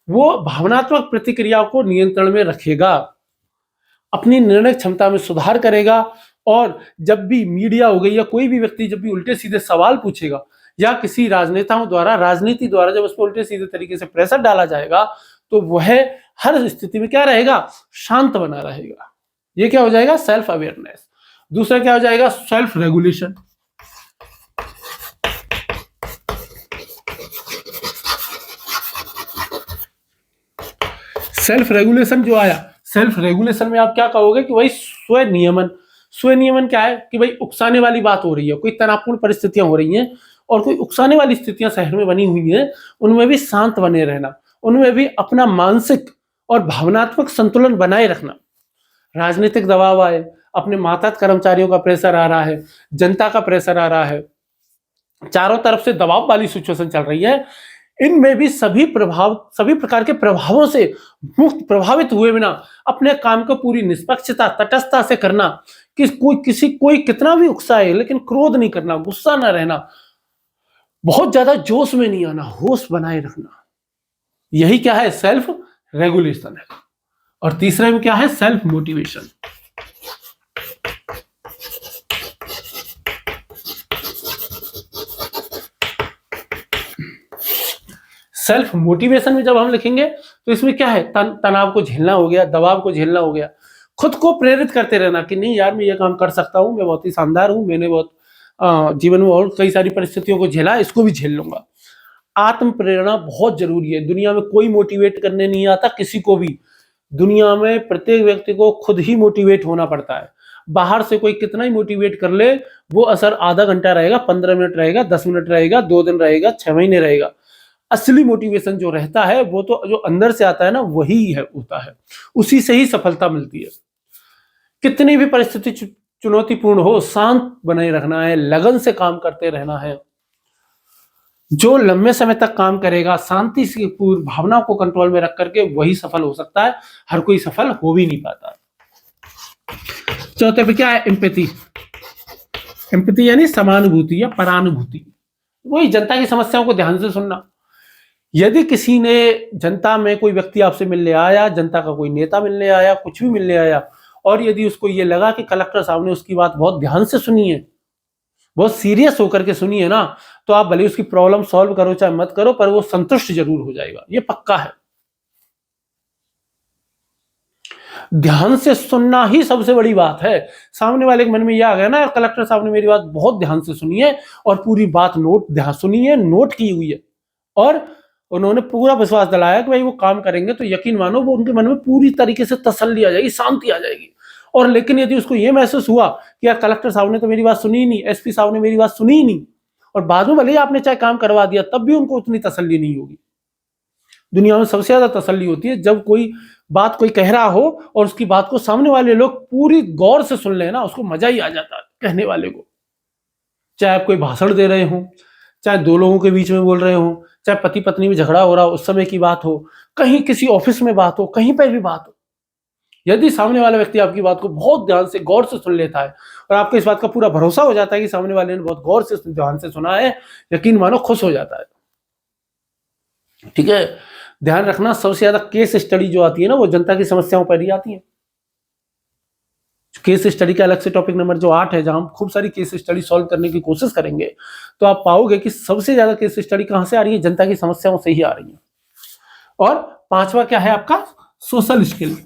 वो भावनात्मक प्रतिक्रियाओं को नियंत्रण में रखेगा, अपनी निर्णय क्षमता में सुधार करेगा। और जब भी मीडिया हो गई या कोई भी व्यक्ति जब भी उल्टे सीधे सवाल पूछेगा, या किसी राजनेताओं द्वारा, राजनीति द्वारा जब उस पर उल्टे सीधे तरीके से प्रेशर डाला जाएगा, तो वह हर स्थिति में क्या रहेगा, शांत बना रहेगा। ये क्या हो जाएगा, सेल्फ अवेयरनेस। दूसरा क्या हो जाएगा, सेल्फ रेगुलेशन। सेल्फ रेगुलेशन जो आया, सेल्फ रेगुलेशन में आप क्या कहोगे कि भाई स्व नियमन। स्व नियमन क्या है कि भाई उकसाने वाली बात हो रही है, कोई तनावपूर्ण परिस्थितियां हो रही हैं और कोई उकसाने वाली स्थितियां शहर में बनी हुई हैं, उनमें भी शांत बने रहना, उनमें भी अपना मानसिक और भावनात्मक संतुलन बनाए रखना। राजनीतिक दबाव आए, अपने मातहत कर्मचारियों का प्रेशर आ रहा है, जनता का प्रेशर आ रहा है, चारों तरफ से दबाव वाली सिचुएशन चल रही है, इनमें भी सभी प्रकार के प्रभावों से मुक्त, प्रभावित हुए बिना अपने काम को पूरी निष्पक्षता, तटस्थता से करना। कि कोई कितना भी उकसाए, लेकिन क्रोध नहीं करना, गुस्सा ना रहना, बहुत ज्यादा जोश में नहीं आना, होश बनाए रखना। यही क्या है, सेल्फ रेगुलेशन है। और तीसरे में क्या है, सेल्फ मोटिवेशन। सेल्फ मोटिवेशन में जब हम लिखेंगे तो इसमें क्या है, तनाव को झेलना हो गया, दबाव को झेलना हो गया, खुद को प्रेरित करते रहना कि नहीं यार मैं ये काम कर सकता हूं, मैं बहुत ही शानदार हूं, मैंने बहुत जीवन में और कई सारी परिस्थितियों को झेला, इसको भी झेल लूंगा। आत्म प्रेरणा बहुत जरूरी है। दुनिया में कोई मोटिवेट करने नहीं आता किसी को भी। दुनिया में प्रत्येक व्यक्ति को खुद ही मोटिवेट होना पड़ता है। बाहर से कोई कितना ही मोटिवेट कर ले, वो असर आधा घंटा रहेगा, 15 मिनट रहेगा, 10 मिनट रहेगा, 2 दिन रहेगा, 6 महीने रहेगा। असली मोटिवेशन जो रहता है वो तो जो अंदर से आता है ना वही है होता है, उसी से ही सफलता मिलती है। कितनी भी परिस्थिति चुनौतीपूर्ण हो, शांत बनाए रखना है, लगन से काम करते रहना है। जो लंबे समय तक काम करेगा शांति से पूरी भावना को कंट्रोल में रख करके वही सफल हो सकता है, हर कोई सफल हो भी नहीं पाता। चौथे पे क्या है? एम्पैथी। एम्पैथी यानी समानुभूति या परानुभूति, वही जनता की समस्याओं को ध्यान से सुनना। यदि किसी ने जनता में कोई व्यक्ति आपसे मिलने आया, जनता का कोई नेता मिलने आया, कुछ भी मिलने आया, और यदि उसको ये लगा कि कलेक्टर साहब ने उसकी बात बहुत ध्यान से सुनी है, बहुत सीरियस होकर के सुनी है ना, तो आप भले उसकी प्रॉब्लम सॉल्व करो चाहे मत करो, पर वो संतुष्ट जरूर हो जाएगा, ये पक्का है। ध्यान से सुनना ही सबसे बड़ी बात है। सामने वाले के मन में यह आ गया ना, कलेक्टर साहब ने मेरी बात बहुत ध्यान से सुनी है और पूरी बात ध्यान सुनी है, नोट की हुई है, और उन्होंने पूरा विश्वास दिलाया कि भाई वो काम करेंगे, तो यकीन मानो वो उनके मन में पूरी तरीके से तसल्ली आ जाएगी, शांति आ जाएगी। और लेकिन यदि उसको ये महसूस हुआ कि यार कलेक्टर साहब ने तो मेरी बात सुनी ही नहीं, एसपी साहब ने मेरी बात सुनी ही नहीं, और बाद में भले ही आपने चाहे काम करवा दिया, तब भी उनको उतनी तसल्ली नहीं होगी। दुनिया में सबसे ज्यादा तसल्ली होती है जब कोई बात कोई कह रहा हो और उसकी बात को सामने वाले लोग पूरी गौर से सुन लेना, उसको मजा ही आ जाता है कहने वाले को। चाहे आप कोई भाषण दे रहे हो, चाहे दो लोगों के बीच में बोल रहे हो, चाहे पति पत्नी में झगड़ा हो रहा हो उस समय की बात हो, कहीं किसी ऑफिस में बात हो, कहीं पर भी बात हो, यदि सामने वाला व्यक्ति आपकी बात को बहुत ध्यान से गौर से सुन लेता है और आपको इस बात का पूरा भरोसा हो जाता है कि सामने वाले ने बहुत गौर से ध्यान से सुना है, यकीन मानो खुश हो जाता है। ठीक है, ध्यान रखना सबसे ज्यादा केस स्टडी जो आती है ना वो जनता की समस्याओं पर ही आती है। केस स्टडी का अलग से टॉपिक नंबर जो 8 है, जहां हम खूब सारी केस स्टडी सॉल्व करने की कोशिश करेंगे, तो आप पाओगे कि सबसे ज्यादा केस स्टडी कहां से आ रही है? जनता की समस्याओं से ही आ रही है। और पांचवा क्या है आपका? Social skill.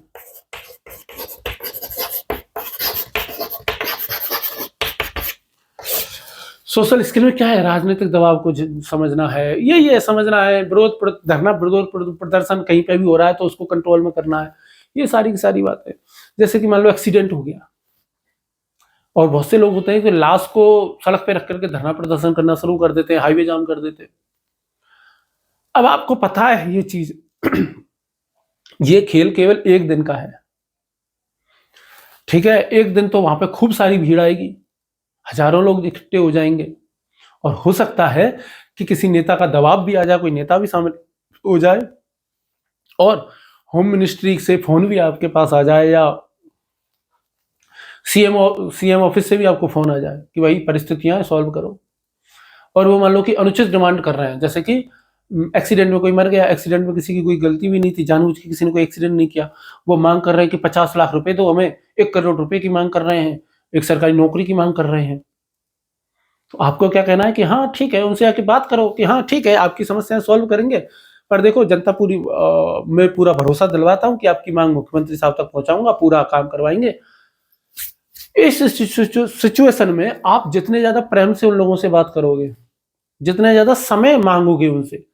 सोशल स्किल में क्या है? राजनीतिक दबाव को समझना है, ये समझना है, धरना विरोध प्रदर्शन कहीं पे भी हो रहा है तो उसको कंट्रोल में करना है, ये सारी की सारी बात है। जैसे कि मान लो एक्सीडेंट हो गया और बहुत से लोग होते हैं कि लाश को सड़क पे रख करके धरना प्रदर्शन करना शुरू कर देते हैं, हाईवे जाम कर देते हैं। अब आपको पता है ये चीज ये खेल केवल एक दिन का है, ठीक है, एक दिन तो वहां पे खूब सारी भीड़ आएगी, हजारों लोग इकट्ठे हो जाएंगे, और हो सकता है कि किसी नेता का दबाव भी आ जाए, कोई नेता भी शामिल हो जाए, और होम मिनिस्ट्री से फोन भी आपके पास आ जाए, या सीएम ऑफिस से भी आपको फोन आ जाए कि भाई परिस्थितियां सॉल्व करो, और वो मान लो कि अनुचित डिमांड कर रहे हैं, जैसे कि एक्सीडेंट में कोई मर गया, एक्सीडेंट में किसी की कोई गलती भी नहीं थी, जानबूझ के किसी ने कोई एक्सीडेंट नहीं किया, वो मांग कर रहे हैं कि 50 लाख रुपए दो हमें, 1 करोड़ रुपए की मांग कर रहे हैं, एक सरकारी नौकरी की मांग कर रहे हैं। तो आपको क्या कहना है कि हाँ ठीक है, उनसे आके बात करो कि हाँ ठीक है आपकी समस्याएं सॉल्व करेंगे, पर देखो जनता पूरी मैं पूरा भरोसा दिलवाता हूं कि आपकी मांग मुख्यमंत्री साहब तक पहुंचाऊंगा, पूरा काम करवाएंगे। इस सिचुएशन में आप जितने ज्यादा प्रेम से उन लोगों से बात करोगे, जितने ज्यादा समय मांगोगे उनसे,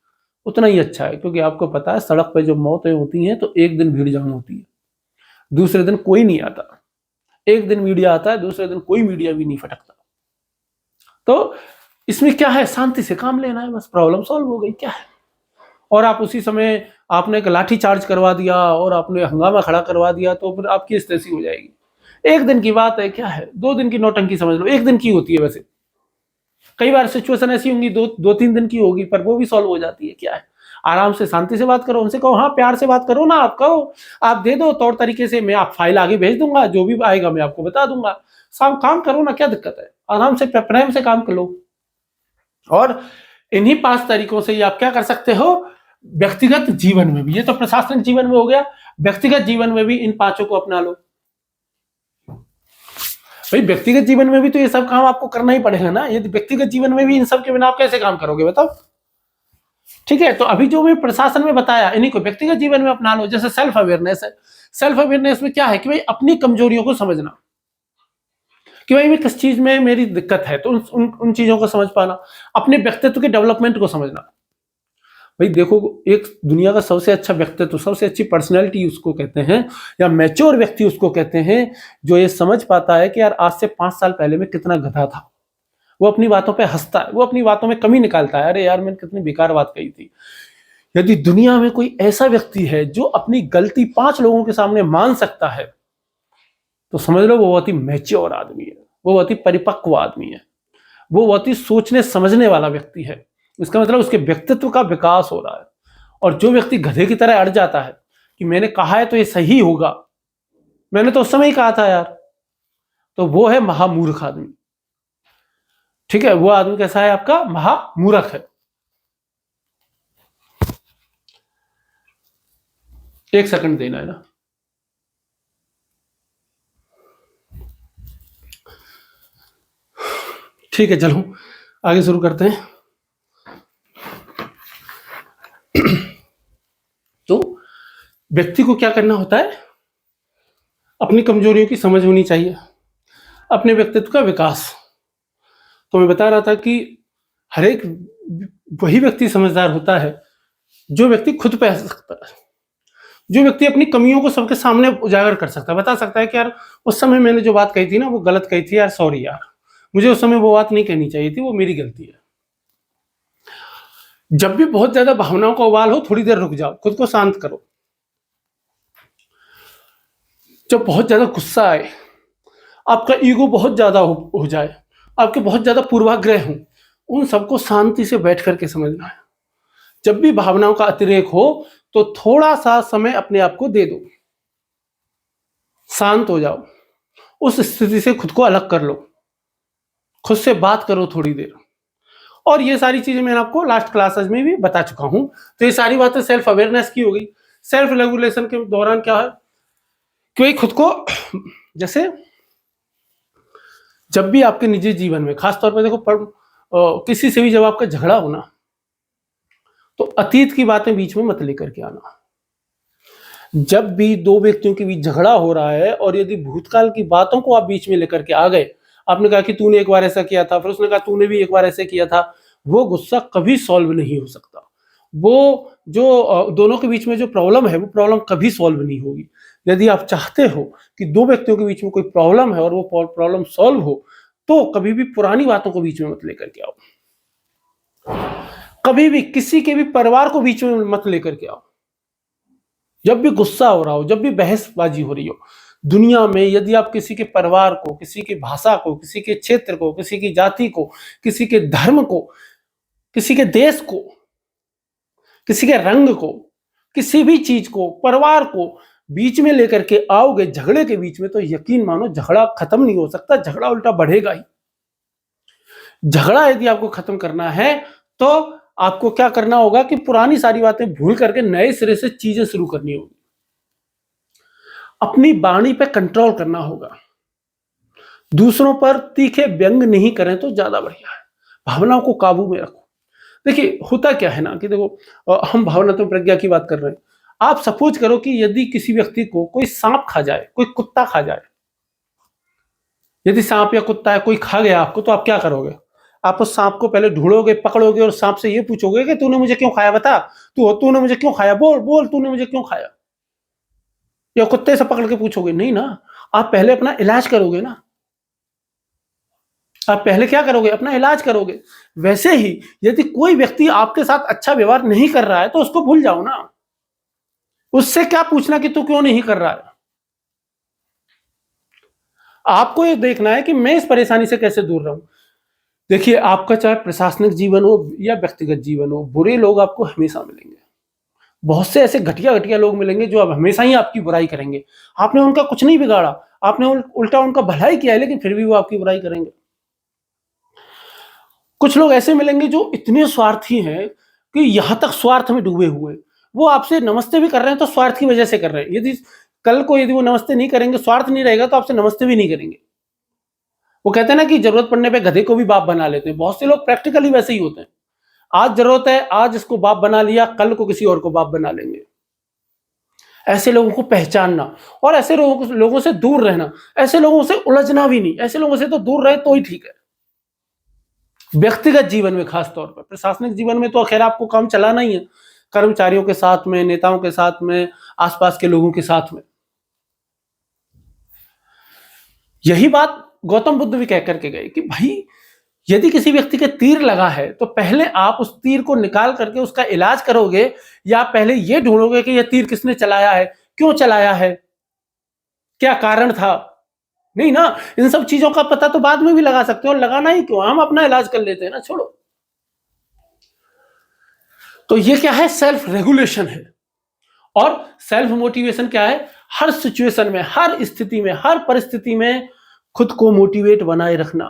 उतना ही अच्छा है, क्योंकि आपको पता है सड़क पे जो मौतें होती हैं तो एक दिन भीड़ जाम होती है, दूसरे दिन कोई नहीं आता, एक दिन मीडिया आता है, दूसरे दिन कोई मीडिया भी नहीं फटकता। तो इसमें क्या है? शांति से काम लेना है, बस प्रॉब्लम सॉल्व हो गई, क्या है। और आप उसी समय आपने एक लाठी चार्ज करवा दिया और आपने हंगामा खड़ा करवा दिया तो फिर आपकी स्थिति हो जाएगी। एक दिन की बात है, क्या है, 2 दिन की नौटंकी समझ लो, एक दिन की होती है। वैसे कई बार सिचुएशन ऐसी होंगी 2-3 दिन की होगी, पर वो भी सॉल्व हो जाती है, क्या है। आराम से शांति से बात करो, उनसे कहो, हाँ प्यार से बात करो ना, आप कहो, आप दे दो तौर तरीके से, मैं आप फाइल आगे भेज दूंगा, जो भी आएगा मैं आपको बता दूंगा, सब काम करो ना, क्या दिक्कत है, आराम से प्रेम से काम कर लो। और इन्हीं 5 तरीकों से आप क्या कर सकते हो व्यक्तिगत जीवन में भी, ये तो प्रशासनिक जीवन में हो गया, व्यक्तिगत जीवन में भी इन 5 को अपना लो। भाई व्यक्तिगत जीवन में भी तो ये सब काम आपको करना ही पड़ेगा ना, यदि व्यक्तिगत जीवन में भी इन सब के बिना आप कैसे काम करोगे बताओ। ठीक है, तो अभी जो मैं प्रशासन में बताया इन्हीं को व्यक्तिगत जीवन में अपना लो। जैसे सेल्फ अवेयरनेस है, सेल्फ अवेयरनेस में क्या है कि भाई अपनी कमजोरियों को समझना, कि भाई किस चीज में मेरी दिक्कत है, तो उन चीजों को समझ पाना, अपने व्यक्तित्व के डेवलपमेंट को समझना। भाई देखो, एक दुनिया का सबसे अच्छा व्यक्तित्व, सबसे अच्छी पर्सनैलिटी उसको कहते हैं, या मैच्योर व्यक्ति उसको कहते हैं, जो ये समझ पाता है कि यार आज से 5 साल पहले मैं कितना गधा था। वो अपनी बातों पे हंसता है, वो अपनी बातों में कमी निकालता है, अरे यार मैंने कितनी बेकार बात कही थी, यदि दुनिया में कोई ऐसा व्यक्ति है जो अपनी गलती 5 लोगों के सामने मान सकता है, तो समझ लो वो बहुत ही मैच्योर आदमी है, वो बहुत ही परिपक्व आदमी है, वो बहुत ही सोचने समझने वाला व्यक्ति है। इसका मतलब उसके व्यक्तित्व का विकास हो रहा है। और जो व्यक्ति गधे की तरह अड़ जाता है कि मैंने कहा है तो ये सही होगा, मैंने तो उस समय ही कहा था यार, तो वो है महामूर्ख आदमी। ठीक है, वो आदमी कैसा है? आपका महामूर्ख है। एक सेकंड देना है ना। ठीक है, चलो आगे शुरू करते हैं। तो व्यक्ति को क्या करना होता है? अपनी कमजोरियों की समझ होनी चाहिए, अपने व्यक्तित्व का विकास। तो मैं बता रहा था कि हर एक वही व्यक्ति समझदार होता है जो व्यक्ति खुद पे हंस सकता है, जो व्यक्ति अपनी कमियों को सबके सामने उजागर कर सकता है, बता सकता है कि यार उस समय मैंने जो बात कही थी ना वो गलत कही थी यार, सॉरी यार, मुझे उस समय वो बात नहीं कहनी चाहिए थी, वो मेरी गलती है। जब भी बहुत ज्यादा भावनाओं का उबाल हो, थोड़ी देर रुक जाओ, खुद को शांत करो। जब बहुत ज्यादा गुस्सा आए, आपका ईगो बहुत ज्यादा हो जाए, आपके बहुत ज्यादा पूर्वाग्रह हो, उन सबको शांति से बैठ करके समझना है। जब भी भावनाओं का अतिरेक हो तो थोड़ा सा समय अपने आप को दे दो, शांत हो जाओ, उस स्थिति से खुद को अलग कर लो, खुद से बात करो थोड़ी देर। और ये सारी चीजें मैंने आपको लास्ट क्लासेस में भी बता चुका हूं। तो ये सारी बातें सेल्फ अवेयरनेस की हो गई। सेल्फ रेगुलेशन के दौरान क्या है कि खुद को, जैसे जब भी आपके निजी जीवन में, खासतौर पर देखो किसी से भी जब आपका झगड़ा होना, तो अतीत की बातें बीच में मत लेकर के आना। जब भी दो व्यक्तियों के बीच झगड़ा हो रहा है और यदि भूतकाल की बातों को आप बीच में लेकर के आ गए, आपने कहा कि तूने एक बार ऐसा किया था, फिर उसने कहा तूने भी एक बार ऐसे किया था, वो गुस्सा कभी सॉल्व नहीं हो सकता। वो जो दोनों के बीच में जो प्रॉब्लम है वो प्रॉब्लम कभी सॉल्व नहीं होगी। यदि आप चाहते हो कि दो व्यक्तियों के बीच में कोई प्रॉब्लम है और वो प्रॉब्लम सॉल्व हो, तो कभी भी पुरानी बातों को बीच में मत लेकर के आओ, कभी भी किसी के भी परिवार को बीच में मत लेकर के आओ। जब भी गुस्सा हो रहा हो, जब भी बहसबाजी हो रही हो दुनिया में, यदि आप किसी के परिवार को, किसी की भाषा को, किसी के क्षेत्र को, किसी की जाति को, किसी के धर्म को, किसी के देश को, किसी के रंग को, किसी भी चीज को, परिवार को बीच में लेकर के आओगे झगड़े के बीच में, तो यकीन मानो झगड़ा खत्म नहीं हो सकता, झगड़ा उल्टा बढ़ेगा ही। झगड़ा यदि आपको खत्म करना है तो आपको क्या करना होगा कि पुरानी सारी बातें भूल करके नए सिरे से चीजें शुरू करनी होगी। अपनी वाणी पे कंट्रोल करना होगा, दूसरों पर तीखे व्यंग नहीं करें तो ज्यादा बढ़िया है। भावनाओं को काबू में रखो। देखिए होता क्या है ना कि देखो हम भावनात्मक प्रज्ञा की बात कर रहे हैं। आप सपोज करो कि यदि किसी व्यक्ति को कोई सांप खा जाए, कोई कुत्ता खा जाए, यदि सांप या कुत्ता है कोई खा गया आपको, तो आप क्या करोगे? आप उस सांप को पहले ढूंढोगे, पकड़ोगे और सांप से ये पूछोगे कि तूने मुझे क्यों खाया, बता, तूने मुझे क्यों खाया, बोल बोल तूने मुझे क्यों खाया। या कुत्ते से पकड़ के पूछोगे? नहीं ना, आप पहले अपना इलाज करोगे ना। आप पहले क्या करोगे? अपना इलाज करोगे। वैसे ही यदि कोई व्यक्ति आपके साथ अच्छा व्यवहार नहीं कर रहा है तो उसको भूल जाओ ना, उससे क्या पूछना कि तू क्यों नहीं कर रहा है। आपको ये देखना है कि मैं इस परेशानी से कैसे दूर रहूं। देखिए आपका चाहे प्रशासनिक जीवन हो या व्यक्तिगत जीवन हो, बुरे लोग आपको हमेशा मिलेंगे। बहुत से ऐसे घटिया घटिया लोग मिलेंगे जो अब हमेशा ही आपकी बुराई करेंगे। आपने उनका कुछ नहीं बिगाड़ा, आपने उल्टा उनका भलाई किया है, लेकिन फिर भी वो आपकी बुराई करेंगे। कुछ लोग ऐसे मिलेंगे जो इतने स्वार्थी हैं कि यहां तक स्वार्थ में डूबे हुए, वो आपसे नमस्ते भी कर रहे हैं तो स्वार्थ की वजह से कर रहे हैं। यदि कल को यदि वो नमस्ते नहीं करेंगे, स्वार्थ नहीं रहेगा, तो आपसे नमस्ते भी नहीं करेंगे। वो कहते हैं ना कि जरूरत पड़ने पे गधे को भी बाप बना लेते हैं। बहुत से लोग प्रैक्टिकली वैसे ही होते हैं। आज जरूरत है, आज इसको बाप बना लिया, कल को किसी और को बाप बना लेंगे। ऐसे लोगों को पहचानना और ऐसे लोगों से दूर रहना, ऐसे लोगों से उलझना भी नहीं, ऐसे लोगों से तो दूर रहे तो ही ठीक है। व्यक्तिगत जीवन में खास तौर पर, प्रशासनिक जीवन में तो खैर आपको काम चलाना ही है, कर्मचारियों के साथ में, नेताओं के साथ में, आसपास के लोगों के साथ में। यही बात गौतम बुद्ध भी कह करके गए कि भाई यदि किसी व्यक्ति के तीर लगा है तो पहले आप उस तीर को निकाल करके उसका इलाज करोगे, या पहले यह ढूंढोगे कि यह तीर किसने चलाया है, क्यों चलाया है, क्या कारण था? नहीं ना, इन सब चीजों का पता तो बाद में भी लगा सकते हो, लगाना ही क्यों, हम अपना इलाज कर लेते हैं ना, छोड़ो। तो ये क्या है? सेल्फ रेगुलेशन है। और सेल्फ मोटिवेशन क्या है? हर सिचुएशन में, हर स्थिति में, हर परिस्थिति में खुद को मोटिवेट बनाए रखना।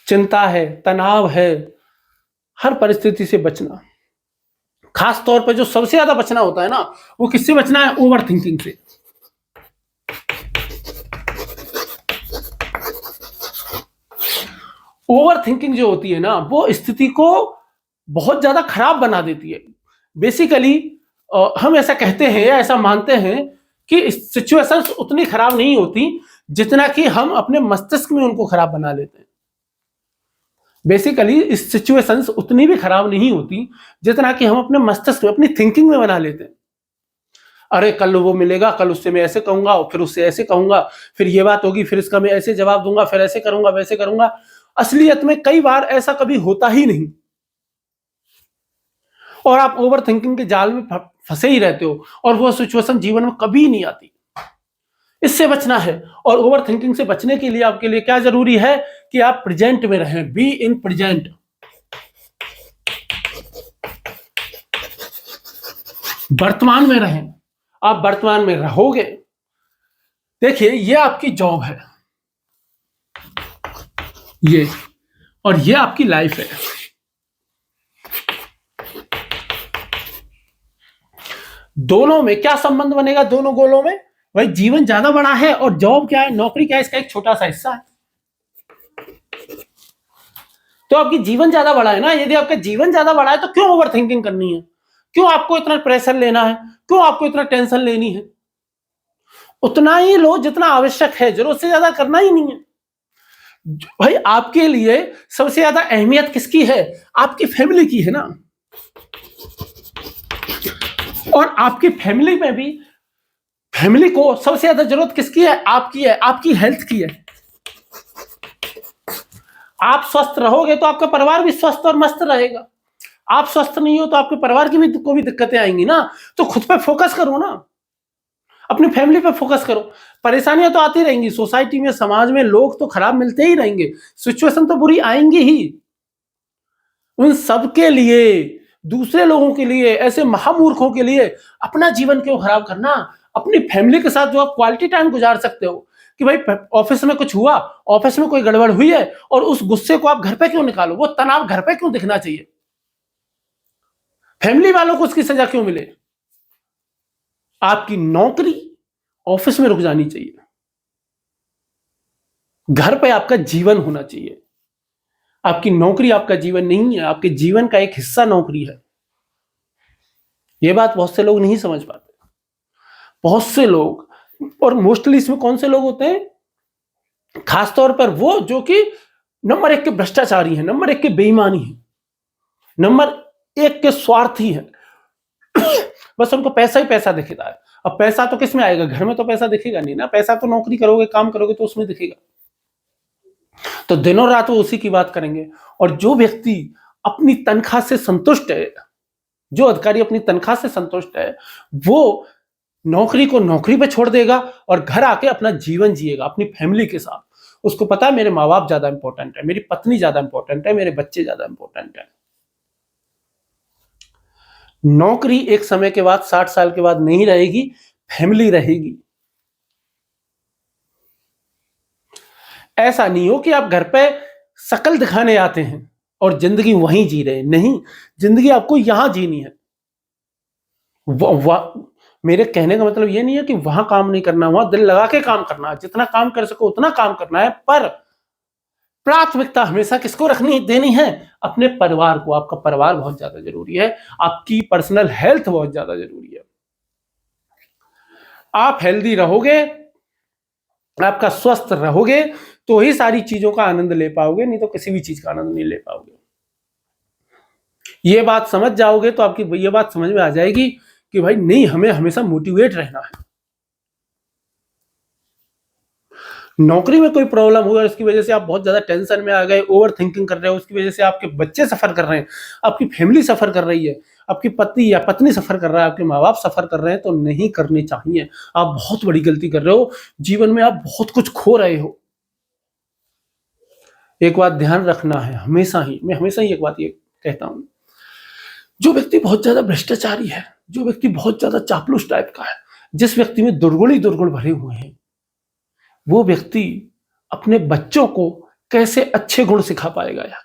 चिंता है, तनाव है, हर परिस्थिति से बचना। खास तौर पर जो सबसे ज्यादा बचना होता है ना, वो किससे बचना है? ओवर थिंकिंग से। ओवर थिंकिंग जो होती है ना, वो स्थिति को बहुत ज्यादा खराब बना देती है। बेसिकली हम ऐसा कहते हैं या ऐसा मानते हैं कि सिचुएशंस उतनी खराब नहीं होती जितना कि हम अपने मस्तिष्क में उनको खराब बना लेते हैं। बेसिकली इस सिचुएशंस उतनी भी खराब नहीं होती जितना कि हम अपने मस्तिष्क में, अपनी थिंकिंग में बना लेते हैं। अरे कल वो मिलेगा, कल उससे मैं ऐसे कहूंगा, फिर उससे ऐसे कहूंगा, फिर ये बात होगी, फिर इसका मैं ऐसे जवाब दूंगा, फिर ऐसे करूंगा, वैसे करूंगा। असलियत में कई बार ऐसा कभी होता ही नहीं, और आप ओवर थिंकिंग के जाल में फंसे ही रहते हो, और वो सिचुएशन जीवन में कभी नहीं आती। इससे बचना है, और ओवर थिंकिंग से बचने के लिए आपके लिए क्या जरूरी है कि आप प्रेजेंट में रहें, बी इन प्रेजेंट। वर्तमान में रहें। आप वर्तमान में रहोगे, देखिए ये आपकी जॉब है, ये, और ये आपकी लाइफ है। दोनों में क्या संबंध बनेगा? दोनों गोलों में भाई जीवन ज्यादा बड़ा है, और जॉब क्या है, नौकरी क्या है, इसका एक छोटा सा हिस्सा है। तो आपकी जीवन ज्यादा बड़ा है ना, यदि आपका जीवन ज्यादा बड़ा है तो क्यों ओवर थिंकिंग करनी है? क्यों आपको इतना प्रेशर लेना है? क्यों आपको इतना टेंशन लेनी है? उतना ही लो जितना आवश्यक है, जरूरत से ज्यादा करना ही नहीं है। भाई आपके लिए सबसे ज्यादा अहमियत किसकी है? आपकी फैमिली की है ना। और आपकी फैमिली में भी, फैमिली को सबसे ज्यादा जरूरत किसकी है? आपकी है, आपकी हेल्थ की है। आप स्वस्थ रहोगे तो आपका परिवार भी स्वस्थ और मस्त रहेगा। आप स्वस्थ नहीं हो तो आपके परिवार की भी को भी दिक्कतें आएंगी ना। तो खुद पे फोकस करो ना, अपनी फैमिली पे फोकस करो। परेशानियां तो आती रहेंगी, सोसाइटी में, समाज में लोग तो खराब मिलते ही रहेंगे, सिचुएशन तो बुरी आएंगी ही। उन सबके लिए, दूसरे लोगों के लिए, ऐसे महामूर्खों के लिए अपना जीवन क्यों खराब करना? अपनी फैमिली के साथ जो आप क्वालिटी टाइम गुजार सकते हो, कि भाई ऑफिस में कुछ हुआ, ऑफिस में कोई गड़बड़ हुई है, और उस गुस्से को आप घर पे क्यों निकालो? वो तनाव घर पे क्यों दिखना चाहिए? फैमिली वालों को उसकी सजा क्यों मिले? आपकी नौकरी ऑफिस में रुक जानी चाहिए, घर पे आपका जीवन होना चाहिए। आपकी नौकरी आपका जीवन नहीं है, आपके जीवन का एक हिस्सा नौकरी है। यह बात बहुत से लोग नहीं समझ पाते, बहुत से लोग। और मोस्टली इसमें कौन से लोग होते हैं? खासतौर पर वो जो कि नंबर 1 के भ्रष्टाचारी हैं, नंबर 1 के बेईमानी हैं, नंबर 1 के स्वार्थी हैं। बस उनको पैसा ही पैसा दिखता है। अब पैसा तो किस में आएगा? घर में तो पैसा दिखेगा नहीं ना। पैसा तो नौकरी करोगे, काम करोगे तो उसमें दिखेगा। तो दिनों रात वो उसी की बात करेंगे। और जो व्यक्ति अपनी तनख्वाह से संतुष्ट है, जो अधिकारी अपनी तनख्वाह से संतुष्ट है, वो नौकरी को नौकरी पे छोड़ देगा और घर आके अपना जीवन जिएगा अपनी फैमिली के साथ। उसको पता है मेरे माँ बाप ज्यादा इंपॉर्टेंट है, मेरी पत्नी ज्यादा इंपॉर्टेंट है, मेरे बच्चे ज्यादा इंपॉर्टेंट है। नौकरी एक समय के बाद, 60 साल के बाद नहीं रहेगी, फैमिली रहेगी। ऐसा नहीं हो कि आप घर पे शकल दिखाने आते हैं और जिंदगी वहीं जी रहे हैं। नहीं, जिंदगी आपको यहां जीनी है। मेरे कहने का मतलब ये नहीं है कि वहां काम नहीं करना, वहां दिल लगा के काम करना है, जितना काम कर सको उतना काम करना है। पर प्राथमिकता हमेशा किसको रखनी देनी है? अपने परिवार को। आपका परिवार बहुत ज्यादा जरूरी है, आपकी पर्सनल हेल्थ बहुत ज्यादा जरूरी है। आप हेल्दी रहोगे, आपका स्वस्थ रहोगे, तो ही सारी चीजों का आनंद ले पाओगे, नहीं तो किसी भी चीज का आनंद नहीं ले पाओगे। ये बात समझ जाओगे तो आपकी ये बात समझ में आ जाएगी कि भाई नहीं, हमें हमेशा मोटिवेट रहना है। नौकरी में कोई प्रॉब्लम हुआ, उसकी वजह से आप बहुत ज्यादा टेंशन में आ गए, ओवर थिंकिंग कर रहे हो, उसकी वजह से आपके बच्चे सफर कर रहे हैं, आपकी फैमिली सफर कर रही है, आपकी पति या पत्नी सफर कर रहा है, आपके माँ बाप सफर कर रहे हैं, तो नहीं करनी चाहिए। आप बहुत बड़ी गलती कर रहे हो, जीवन में आप बहुत कुछ खो रहे हो। एक बात ध्यान रखना है हमेशा ही, मैं हमेशा ही एक बात ये कहता हूं, जो व्यक्ति बहुत ज्यादा भ्रष्टाचारी है, जो व्यक्ति बहुत ज्यादा चापलूस टाइप का है, जिस व्यक्ति में दुर्गुण ही दुर्गुण भरे हुए हैं, वो व्यक्ति अपने बच्चों को कैसे अच्छे गुण सिखा पाएगा यार।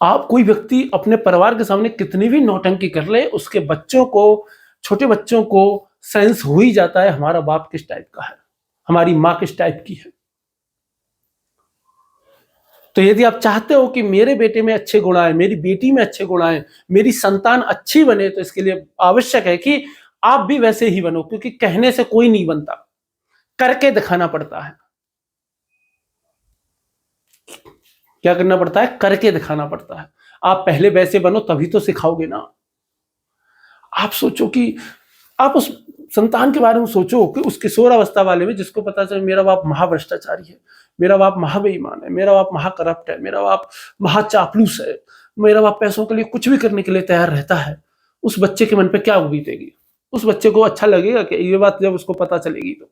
आप कोई व्यक्ति अपने परिवार के सामने कितनी भी नौटंकी कर ले, उसके बच्चों को, छोटे बच्चों को सेंस हो ही जाता है हमारा बाप किस टाइप का है, हमारी माँ किस टाइप की है। तो यदि आप चाहते हो कि मेरे बेटे में अच्छे गुण आए, मेरी बेटी में अच्छे गुण आए, मेरी संतान अच्छी बने, तो इसके लिए आवश्यक है कि आप भी वैसे ही बनो, क्योंकि कहने से कोई नहीं बनता, करके दिखाना पड़ता है। क्या करना पड़ता है? करके दिखाना पड़ता है। आप पहले वैसे बनो तभी तो सिखाओगे ना। आप सोचो कि आप उस संतान के बारे में सोचो कि उस किशोरावस्था वाले में जिसको पता चले मेरा बाप महाभ्रष्टाचारी है, मेरा बाप महाबेईमान है, मेरा बाप महाकरप्ट है, मेरा बाप महाचापलूस है, मेरा बाप पैसों के लिए कुछ भी करने के लिए तैयार रहता है, उस बच्चे के मन पे क्या बीतेगी? उस बच्चे को अच्छा लगेगा कि ये बात जब उसको पता चलेगी? तो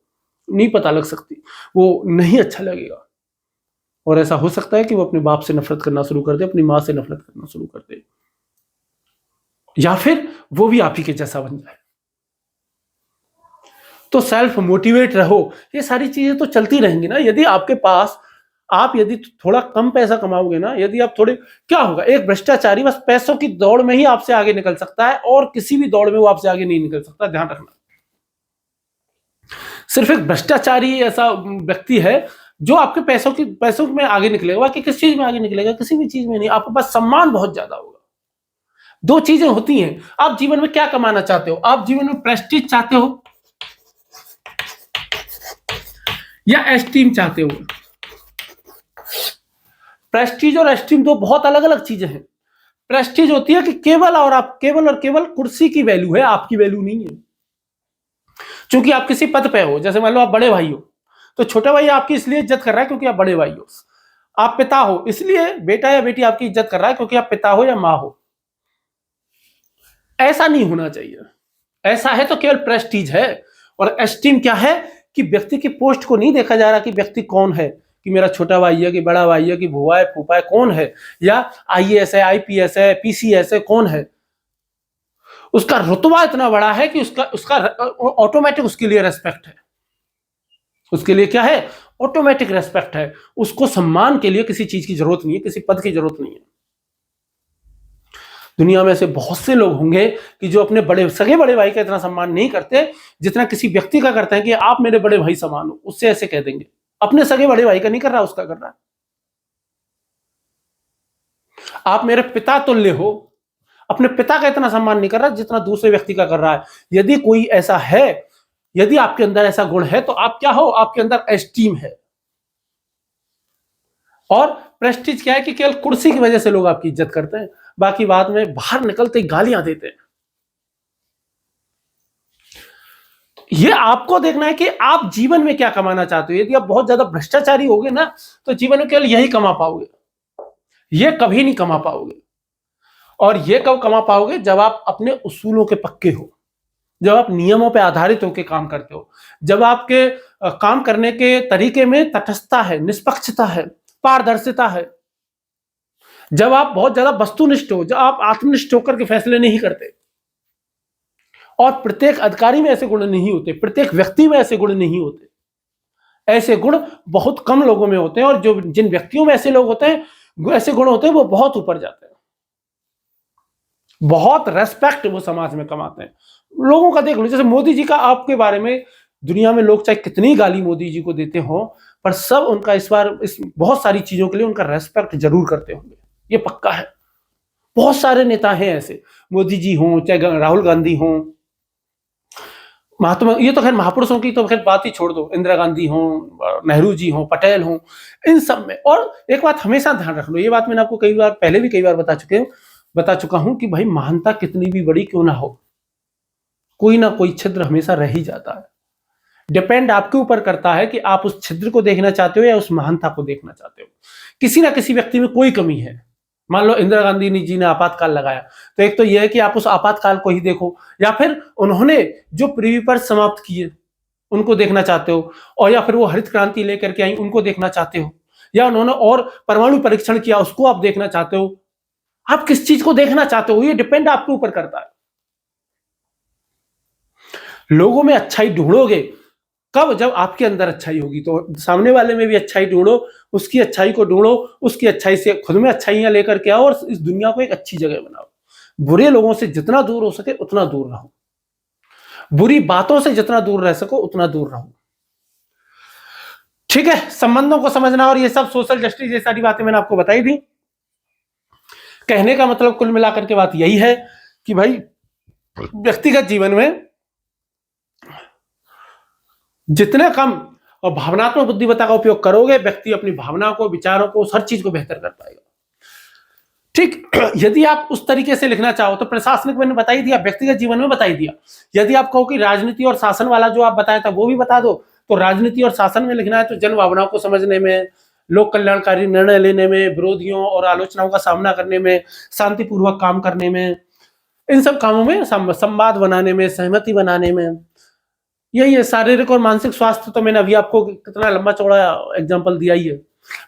नहीं पता लग सकती, वो नहीं अच्छा लगेगा। और ऐसा हो सकता है कि वो अपने बाप से नफरत करना शुरू कर दे, अपनी माँ से नफरत करना शुरू कर दे, या फिर वो भी आप ही के जैसा बन जाए। तो सेल्फ मोटिवेट रहो, ये सारी चीजें तो चलती रहेंगी ना। यदि आपके पास, आप यदि थोड़ा कम पैसा कमाओगे ना, यदि आप थोड़े, क्या होगा, एक भ्रष्टाचारी बस पैसों की दौड़ में ही आपसे आगे निकल सकता है, और किसी भी दौड़ में वो आपसे आगे नहीं निकल सकता, ध्यान रखना। सिर्फ एक भ्रष्टाचारी ऐसा व्यक्ति है जो आपके पैसों में आगे निकलेगा, बाकी किस चीज में आगे निकलेगा? किसी भी चीज में नहीं। आपके पास सम्मान बहुत ज्यादा होगा। दो चीजें होती हैं, आप जीवन में क्या कमाना चाहते हो? आप जीवन में प्रेस्टीज चाहते हो या एस्टीम चाहते हो? प्रेस्टीज और एस्टीम दो बहुत अलग अलग चीजें हैं। प्रेस्टीज होती है कि केवल और केवल कुर्सी की वैल्यू है, आपकी वैल्यू नहीं है। क्योंकि आप किसी पद पे हो, जैसे मान लो आप बड़े भाई हो, तो छोटा भाई आपकी इसलिए इज्जत कर रहा है क्योंकि आप बड़े भाई हो। आप पिता हो, इसलिए बेटा या बेटी आपकी इज्जत कर रहा है क्योंकि आप पिता हो या मां हो। ऐसा नहीं होना चाहिए। ऐसा है तो केवल प्रेस्टीज है। और एस्टीम क्या है कि व्यक्ति की पोस्ट को नहीं देखा जा रहा कि व्यक्ति कौन है, कि मेरा छोटा भाई है, कि बड़ा भाई है, कि भुआ है, फूफा है, कौन है, या आईएएस है, आईपीएस है, पीसीएस है, कौन है। उसका रुतबा इतना बड़ा है कि उसका ऑटोमेटिक उसके लिए रेस्पेक्ट है। उसके लिए क्या है? ऑटोमेटिक रेस्पेक्ट है। उसको सम्मान के लिए किसी चीज की जरूरत नहीं है, किसी पद की जरूरत नहीं है। दुनिया में ऐसे बहुत से लोग होंगे कि जो अपने सगे बड़े भाई का इतना सम्मान नहीं करते जितना किसी व्यक्ति का करते हैं कि आप मेरे बड़े भाई समान हो। उससे ऐसे कह देंगे, अपने सगे बड़े भाई का नहीं कर रहा, उसका कर रहा है। आप मेरे पिता तुल्य हो, अपने पिता का इतना सम्मान नहीं कर रहा जितना दूसरे व्यक्ति का कर रहा है। यदि कोई ऐसा है, यदि आपके अंदर ऐसा गुण है, तो आप क्या हो? आपके अंदर एस्टीम है। और प्रेस्टीज क्या है कि केवल कुर्सी की वजह से लोग आपकी इज्जत करते हैं, बाकी बाद में बाहर निकलते ही गालियां देते हैं। ये आपको देखना है कि आप जीवन में क्या कमाना चाहते हो। यदि आप बहुत ज्यादा भ्रष्टाचारी होगे ना, तो जीवन में केवल यही कमा पाओगे, ये कभी नहीं कमा पाओगे। और ये कब कमा पाओगे? जब आप अपने उसूलों के पक्के हो, जब आप नियमों पर आधारित होकर काम करते हो, जब आपके काम करने के तरीके में तटस्थता है, निष्पक्षता है, पारदर्शिता है, जब आप बहुत ज्यादा वस्तुनिष्ठ हो, जब आप आत्मनिष्ठ होकर के फैसले नहीं करते। और प्रत्येक अधिकारी में ऐसे गुण नहीं होते, प्रत्येक व्यक्ति में ऐसे गुण नहीं होते। ऐसे गुण बहुत कम लोगों में होते हैं, और जो जिन व्यक्तियों में ऐसे लोग होते हैं, ऐसे गुण होते हैं, वो बहुत ऊपर जाते हैं, बहुत रेस्पेक्ट वो समाज में कमाते हैं। लोगों का देख लो, जैसे मोदी जी का आपके बारे में दुनिया में लोग चाहे कितनी गाली मोदी जी को देते हो, पर सब उनका इस बहुत सारी चीजों के लिए उनका रेस्पेक्ट जरूर करते होंगे, ये पक्का है। बहुत सारे नेता हैं ऐसे, मोदी जी हों, चाहे राहुल गांधी हों, महात्मा, ये तो खैर महापुरुषों की तो खैर बात ही छोड़ दो, इंदिरा गांधी हों, नेहरू जी हों, पटेल हों, इन सब में। और एक बात हमेशा ध्यान रख लो, ये बात मैंने आपको पहले भी कई बार बता चुका हूं कि भाई महानता कितनी भी बड़ी क्यों ना हो, कोई ना कोई छिद्र हमेशा रह ही जाता है। डिपेंड आपके ऊपर करता है कि आप उस छिद्र को देखना चाहते हो या उस महानता को देखना चाहते हो। किसी ना किसी व्यक्ति में कोई कमी है। मान लो इंदिरा गांधी जी ने आपातकाल लगाया, तो एक तो यह है कि आप उस आपातकाल को ही देखो, या फिर उन्होंने जो पृथ्वी पर समाप्त किए उनको देखना चाहते हो, और या फिर वो हरित क्रांति लेकर के आई उनको देखना चाहते हो, या उन्होंने और परमाणु परीक्षण किया उसको आप देखना चाहते हो। आप किस चीज को देखना चाहते हो ये डिपेंड आपके ऊपर करता है। लोगों में अच्छाई ढूंढोगे कब? जब आपके अंदर अच्छाई होगी। तो सामने वाले में भी अच्छाई ढूंढो, उसकी अच्छाई को ढूंढो, उसकी अच्छाई से खुद में अच्छाइयां लेकर के आओ और इस दुनिया को एक अच्छी जगह बनाओ। बुरे लोगों से जितना दूर हो सके उतना दूर रहो, बुरी बातों से जितना दूर रह सको उतना दूर रहो। ठीक है, संबंधों को समझना और ये सब सोशल जस्टिस ये सारी बातें मैंने आपको बताई थी। कहने का मतलब कुल मिलाकर के बात यही है कि भाई व्यक्तिगत जीवन में जितने कम और भावनात्मक बुद्धिमत्ता का उपयोग करोगे, व्यक्ति अपनी भावना को, विचारों को, हर चीज को बेहतर कर पाएगा। ठीक, यदि आप उस तरीके से लिखना चाहो तो प्रशासनिक मैंने बता ही दिया, व्यक्तिगत जीवन में बता ही दिया। यदि आप कहो कि राजनीति और शासन वाला जो आप बताया था वो भी बता दो, तो राजनीति और शासन में लिखना है तो जन भावनाओं को समझने में, लोक कल्याणकारी निर्णय लेने में, विरोधियों और आलोचनाओं का सामना करने में, शांतिपूर्वक काम करने में, इन सब कामों में, संवाद बनाने में, सहमति बनाने में, यही है। शारीरिक और मानसिक स्वास्थ्य तो मैंने अभी आपको कितना लंबा चौड़ा एग्जांपल दिया ही है।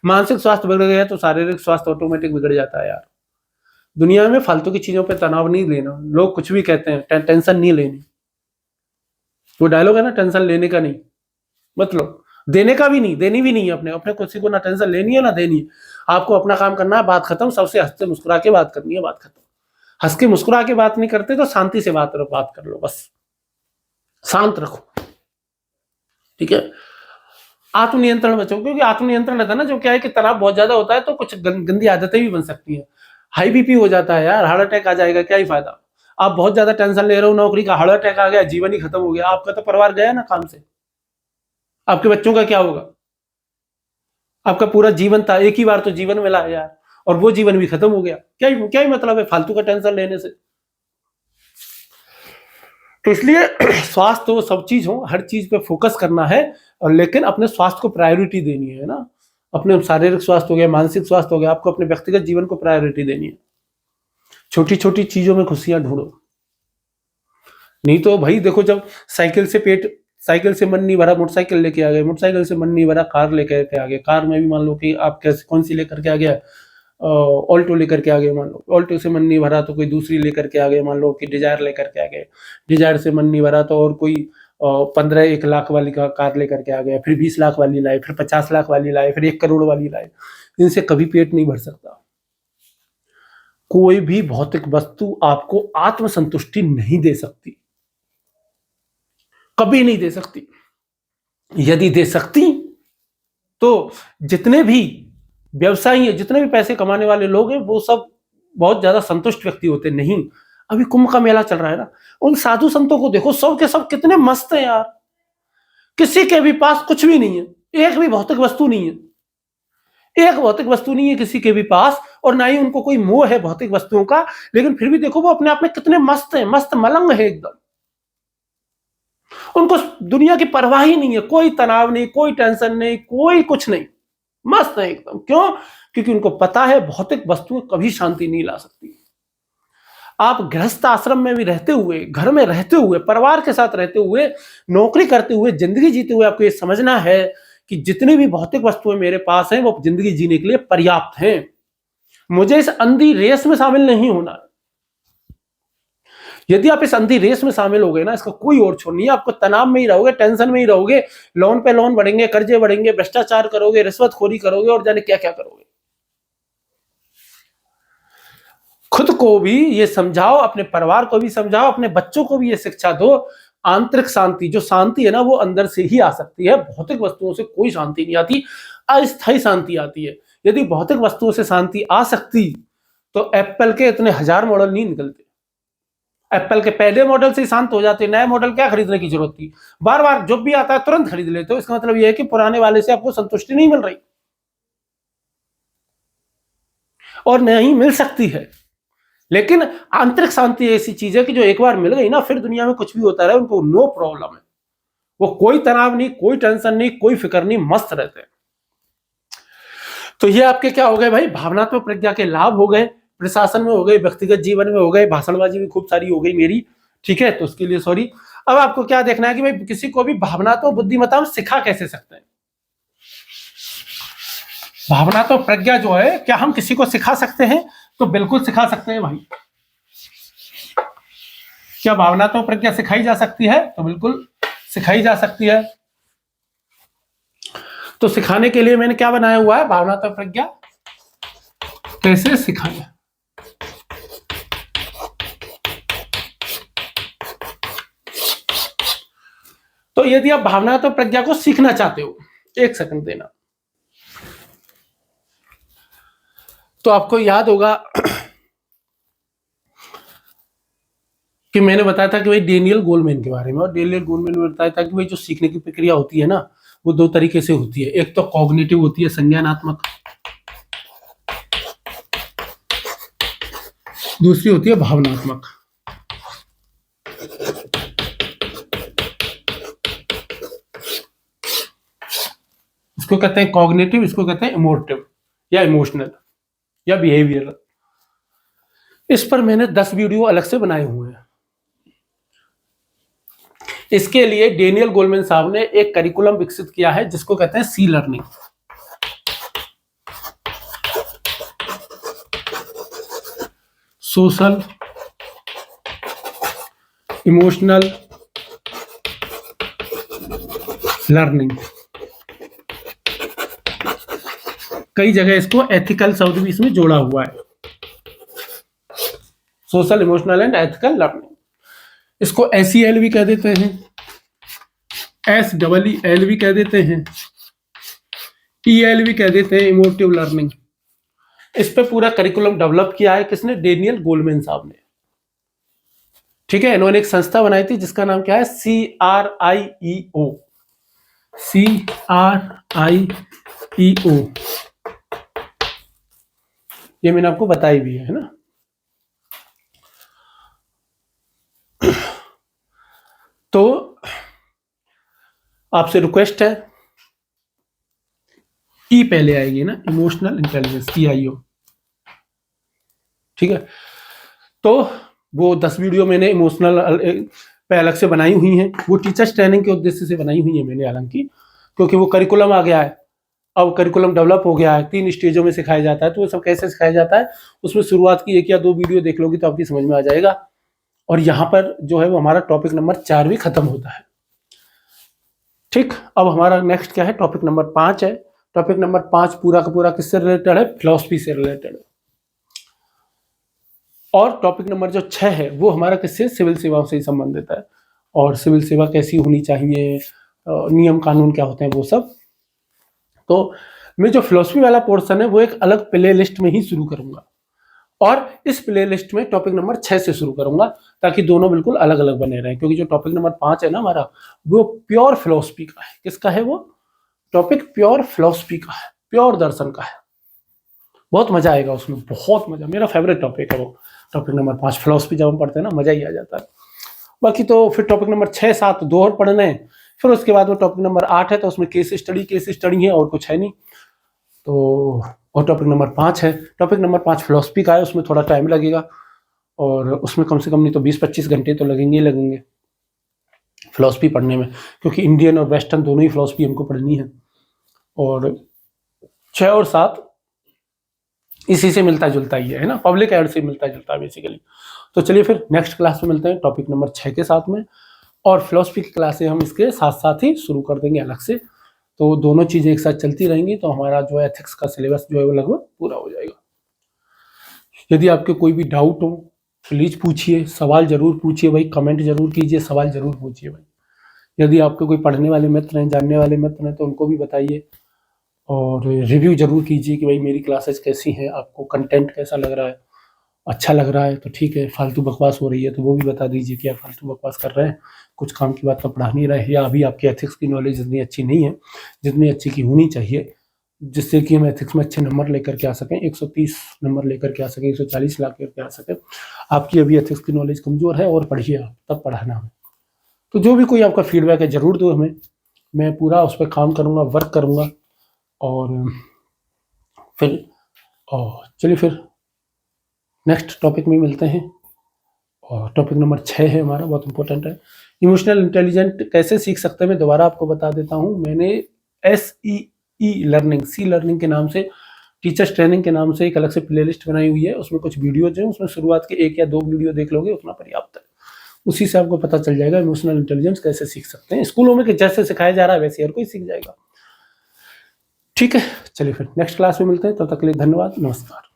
मानसिक स्वास्थ्य बिगड़ गया तो शारीरिक स्वास्थ्य ऑटोमेटिक बिगड़ जाता है यार। दुनिया में फालतू की चीजों पे तनाव नहीं लेना। लोग कुछ भी कहते हैं, टेंशन नहीं लेनी। वो डायलॉग है ना, टेंशन लेने का नहीं, मतलब देने का भी नहीं, देनी भी नहीं है। अपने अपने किसी को ना टेंशन लेनी है ना देनी है। आपको अपना काम करना है, बात खत्म। सबसे हंसते मुस्कुरा के बात करनी है, बात खत्म। हंस के मुस्कुरा के बात नहीं करते तो शांति से बात कर लो, बस शांत रखो। ठीक है, आत्मनियंत्रण बचाओ, क्योंकि आत्मनियंत्रण रहता है ना, जो क्या है कि तनाव बहुत ज्यादा होता है तो कुछ गंदी आदतें भी बन सकती हैं। हाई बीपी हो जाता है यार, हार्ट अटैक आ जाएगा, क्या ही फायदा। आप बहुत ज्यादा टेंशन ले रहे हो नौकरी का, हार्ट अटैक आ गया, जीवन ही खत्म हो गया। आपका तो परिवार गया ना काम से, आपके बच्चों का क्या होगा? आपका पूरा जीवन था, एक ही बार तो जीवन मिला है यार, और वो जीवन भी खत्म हो गया। क्या ही मतलब है फालतू का टेंशन लेने से। तो इसलिए स्वास्थ्य हो, सब चीज हो, हर चीज पे फोकस करना है, और लेकिन अपने स्वास्थ्य को प्रायोरिटी देनी है ना। अपने शारीरिक स्वास्थ्य हो गया, मानसिक स्वास्थ्य हो गया, आपको अपने व्यक्तिगत जीवन को प्रायोरिटी देनी है। छोटी छोटी चीजों में खुशियां ढूंढो। नहीं तो भाई देखो, जब साइकिल से मन नहीं भरा, मोटरसाइकिल लेके आ गए, मोटरसाइकिल से मन नहीं भरा, कार लेकर के आ गए, कार में भी मान लो कि आप कैसे कौन सी लेकर के आ गया, ऑल्टो लेकर के आ गए। मान लो ऑल्टो से मन नहीं भरा तो कोई दूसरी लेकर के आ गए, मान लो कि डिजायर लेकर के आ गए। डिजायर से मन नहीं भरा तो और कोई 15-1 लाख वाली कार लेकर के आ गया, फिर 20 लाख वाली लाए, फिर 50 लाख वाली लाए, फिर 1 करोड़ वाली लाए। इनसे कभी पेट नहीं भर सकता। कोई भी भौतिक वस्तु आपको आत्मसंतुष्टि नहीं दे सकती, कभी नहीं दे सकती। यदि दे सकती तो जितने भी व्यवसायी है, जितने भी पैसे कमाने वाले लोग हैं, वो सब बहुत ज्यादा संतुष्ट व्यक्ति होते नहीं। अभी कुंभ का मेला चल रहा है ना, उन साधु संतों को देखो, सब के सब कितने मस्त हैं यार। किसी के भी पास कुछ भी नहीं है, एक भी भौतिक वस्तु नहीं है, एक भौतिक वस्तु नहीं है किसी के भी पास, और ना ही उनको कोई मोह है भौतिक वस्तुओं का। लेकिन फिर भी देखो वो अपने आप में कितने मस्त है, मस्त मलंग है एकदम। उनको दुनिया की परवाह ही नहीं है, कोई तनाव नहीं, कोई टेंशन नहीं, कोई कुछ नहीं, मस्त है एकदम। क्यों? क्योंकि उनको पता है भौतिक वस्तुएं कभी शांति नहीं ला सकती। आप गृहस्थ आश्रम में भी रहते हुए, घर में रहते हुए, परिवार के साथ रहते हुए, नौकरी करते हुए, जिंदगी जीते हुए आपको ये समझना है कि जितनी भी भौतिक वस्तुएं मेरे पास हैं वो जिंदगी जीने के लिए पर्याप्त हैं। मुझे इस अंधी रेस में शामिल नहीं होना। यदि आप इस अंधी रेस में शामिल हो गए ना, इसका कोई और छोड़ नहीं है। आपको तनाव में ही रहोगे, टेंशन में ही रहोगे, लोन पे लोन बढ़ेंगे, कर्जे बढ़ेंगे, भ्रष्टाचार करोगे, रिश्वतखोरी करोगे, और जाने क्या क्या करोगे। खुद को भी ये समझाओ, अपने परिवार को भी समझाओ, अपने बच्चों को भी ये शिक्षा दो। आंतरिक शांति, जो शांति है ना, वो अंदर से ही आ सकती है, भौतिक वस्तुओं से कोई शांति नहीं आती, अस्थायी शांति आती है। यदि भौतिक वस्तुओं से शांति आ सकती तो एप्पल के इतने 1000 मॉडल नहीं निकलते। एप्पल के पहले मॉडल से शांत हो जाते, नए मॉडल क्या खरीदने की जरूरत थी। बार बार जो भी आता है तुरंत खरीद लेते हो। इसका मतलब यह है कि पुराने वाले से आपको संतुष्टि नहीं मिल रही, और नहीं मिल सकती है। लेकिन आंतरिक शांति ऐसी चीज है कि जो एक बार मिल गई ना, फिर दुनिया में कुछ भी होता रहे उनको नो प्रॉब्लम है, वो कोई तनाव नहीं, कोई टेंशन नहीं, कोई फिक्र नहीं, मस्त रहते हैं। तो ये आपके क्या हो गए भाई, भावनात्मक प्रज्ञा के लाभ हो गए, प्रशासन में हो गए, व्यक्तिगत जीवन में हो गए, भाषणबाजी भी खूब सारी हो गई मेरी, ठीक है, तो उसके लिए सॉरी। अब आपको क्या देखना है कि भाई किसी को भी भावनात्मक बुद्धिमत्ता हम सिखा कैसे सकते हैं। भावनात्मक प्रज्ञा जो है, क्या हम किसी को सिखा सकते हैं? तो बिल्कुल सिखा सकते हैं भाई। क्या भावनात्मक प्रज्ञा सिखाई जा सकती है? तो बिल्कुल सिखाई जा सकती है। तो सिखाने के लिए मैंने क्या बनाया हुआ है, भावनात्मक प्रज्ञा कैसे सिखाया। तो यदि आप भावनात्मक प्रज्ञा को सीखना चाहते हो, एक सेकंड देना, तो आपको याद होगा कि मैंने बताया था कि भाई डेनियल गोलमैन के बारे में, और डेनियल गोलमैन ने बताया था कि भाई जो सीखने की प्रक्रिया होती है ना, वो दो तरीके से होती है। एक तो कॉग्निटिव होती है, संज्ञानात्मक, दूसरी होती है भावनात्मक। इसको कहते हैं कॉग्निटिव, इसको कहते हैं इमोटिव या इमोशनल या बिहेवियरल। इस पर मैंने 10 वीडियो अलग से बनाए हुए हैं। इसके लिए डेनियल गोलमैन साहब ने एक करिकुलम विकसित किया है जिसको कहते हैं सी लर्निंग। Social emotional learning. कई जगह इसको एथिकल शब्द भी इसमें जोड़ा हुआ है, social emotional and ethical learning. इसको SEL भी कह देते हैं, SEEL भी कह देते हैं, EL भी कह देते हैं, इमोटिव लर्निंग। इस पे पूरा करिकुलम डेवलप किया है किसने? डेनियल गोलमैन साहब ने, ठीक है। इन्होंने एक संस्था बनाई थी जिसका नाम क्या है? CRIEO। CRIEO ये मैंने आपको बताई भी है ना। तो आपसे रिक्वेस्ट है, ई पहले आएगी ना, इमोशनल इंटेलिजेंस, EIO, ठीक है। तो वो 10 वीडियो मैंने इमोशनल पे अलग से बनाई हुई हैं, वो टीचर्स ट्रेनिंग के उद्देश्य से बनाई हुई है मैंने, हालांकि क्योंकि वो करिकुलम आ गया है, अब करिकुलम डेवलप हो गया है, 3 स्टेजों में सिखाया जाता है। तो वो सब कैसे सिखाया जाता है, उसमें शुरुआत की 1 या 2 वीडियो देख लोगी तो आपकी समझ में आ जाएगा। और यहाँ पर जो है वो हमारा टॉपिक नंबर 4 भी खत्म होता है, ठीक। अब हमारा नेक्स्ट क्या है? टॉपिक नंबर 5 है। टॉपिक नंबर 5 पूरा का पूरा किससे रिलेटेड है? फिलॉसफी से रिलेटेड है। और टॉपिक नंबर जो 6 है वो हमारा किससे? सिविल सेवाओं से ही संबंधित है, और सिविल सेवा कैसी होनी चाहिए, नियम कानून क्या होते हैं, वो सब। तो मैं जो फिलॉसफी वाला पोर्शन है वो एक अलग प्ले लिस्ट में ही शुरू करूंगा, और इस प्ले लिस्ट में टॉपिक नंबर 6 से शुरू करूंगा, ताकि दोनों बिल्कुल अलग अलग बने रहें। क्योंकि जो टॉपिक नंबर 5 है ना हमारा, वो प्योर फिलॉसफी का है। किसका है वो टॉपिक? प्योर फिलॉसफी का है, प्योर दर्शन का है। बहुत मजा आएगा उसमें, बहुत मजा, मेरा फेवरेट टॉपिक है वो टॉपिक नंबर 5। फिलॉसफी जब हम पढ़ते हैं ना, मजा ही आ जाता है। बाकी तो फिर टॉपिक नंबर 6, 7 दो और पढ़ने हैं, फिर उसके बाद वो टॉपिक नंबर 8 है, तो उसमें केस स्टडी है और कुछ है नहीं। तो और टॉपिक नंबर 5 है। टॉपिक नंबर 5 फिलॉसफी का है, उसमें थोड़ा टाइम लगेगा, और उसमें कम से कम नहीं तो 20-25 घंटे तो लगेंगे ही लगेंगे फिलॉसफी पढ़ने में, क्योंकि इंडियन और वेस्टर्न दोनों ही फिलॉसफी हमको पढ़नी है। और 6 और 7 इसी से मिलता जुलता ही है ना, पब्लिक एड से मिलता जुलता है बेसिकली। तो चलिए फिर नेक्स्ट क्लास में मिलते हैं टॉपिक नंबर 6 के साथ में, और फिलॉसफी की क्लासें हम इसके साथ साथ ही शुरू कर देंगे अलग से। तो दोनों चीज़ें एक साथ चलती रहेंगी, तो हमारा जो है एथिक्स का सिलेबस जो है वो लगभग पूरा हो जाएगा। यदि आपके कोई भी डाउट हो प्लीज़ पूछिए, सवाल जरूर पूछिए भाई, कमेंट जरूर कीजिए, सवाल जरूर पूछिए भाई। यदि आपके कोई पढ़ने वाले मित्र हैं, जानने वाले मित्र हैं, तो उनको भी बताइए, और रिव्यू जरूर कीजिए कि भाई मेरी क्लासेस कैसी हैं, आपको कंटेंट कैसा लग रहा है। अच्छा लग रहा है तो ठीक है, फालतू बकवास हो रही है तो वो भी बता दीजिए कि आप फालतू बकवास कर रहे हैं, कुछ काम की बात तो पढ़ा नहीं रहे, या अभी आपकी एथिक्स की नॉलेज इतनी अच्छी नहीं है जितनी अच्छी की होनी चाहिए, जिससे कि हम एथिक्स में अच्छे नंबर लेकर के आ सकें, 130 नंबर लेकर के आ सकें, 140 ला करके आ सकें। आपकी अभी एथिक्स की नॉलेज कमज़ोर है, और पढ़िए आप, तब पढ़ाना है। तो जो भी कोई आपका फीडबैक है ज़रूर दो हमें, मैं पूरा उस पर काम करूँगा, वर्क करूँगा। और फिर चलिए फिर नेक्स्ट टॉपिक में मिलते हैं। और टॉपिक नंबर 6 है हमारा, बहुत इंपॉर्टेंट है, इमोशनल इंटेलिजेंट कैसे सीख सकते हैं। मैं दोबारा आपको बता देता हूँ, मैंने SEE लर्निंग, सी लर्निंग के नाम से, टीचर्स ट्रेनिंग के नाम से एक अलग से प्लेलिस्ट बनाई हुई है। उसमें कुछ वीडियोज हैं, उसमें शुरुआत के 1 या 2 वीडियो देख लोगे उतना पर्याप्त है। उसी से आपको पता चल जाएगा इमोशनल इंटेलिजेंस कैसे सीख सकते हैं। स्कूलों में जैसे सिखाया जा रहा है वैसे हर कोई सीख जाएगा। ठीक है, चलिए फिर नेक्स्ट क्लास में मिलते हैं, तब तक के लिए धन्यवाद, नमस्कार।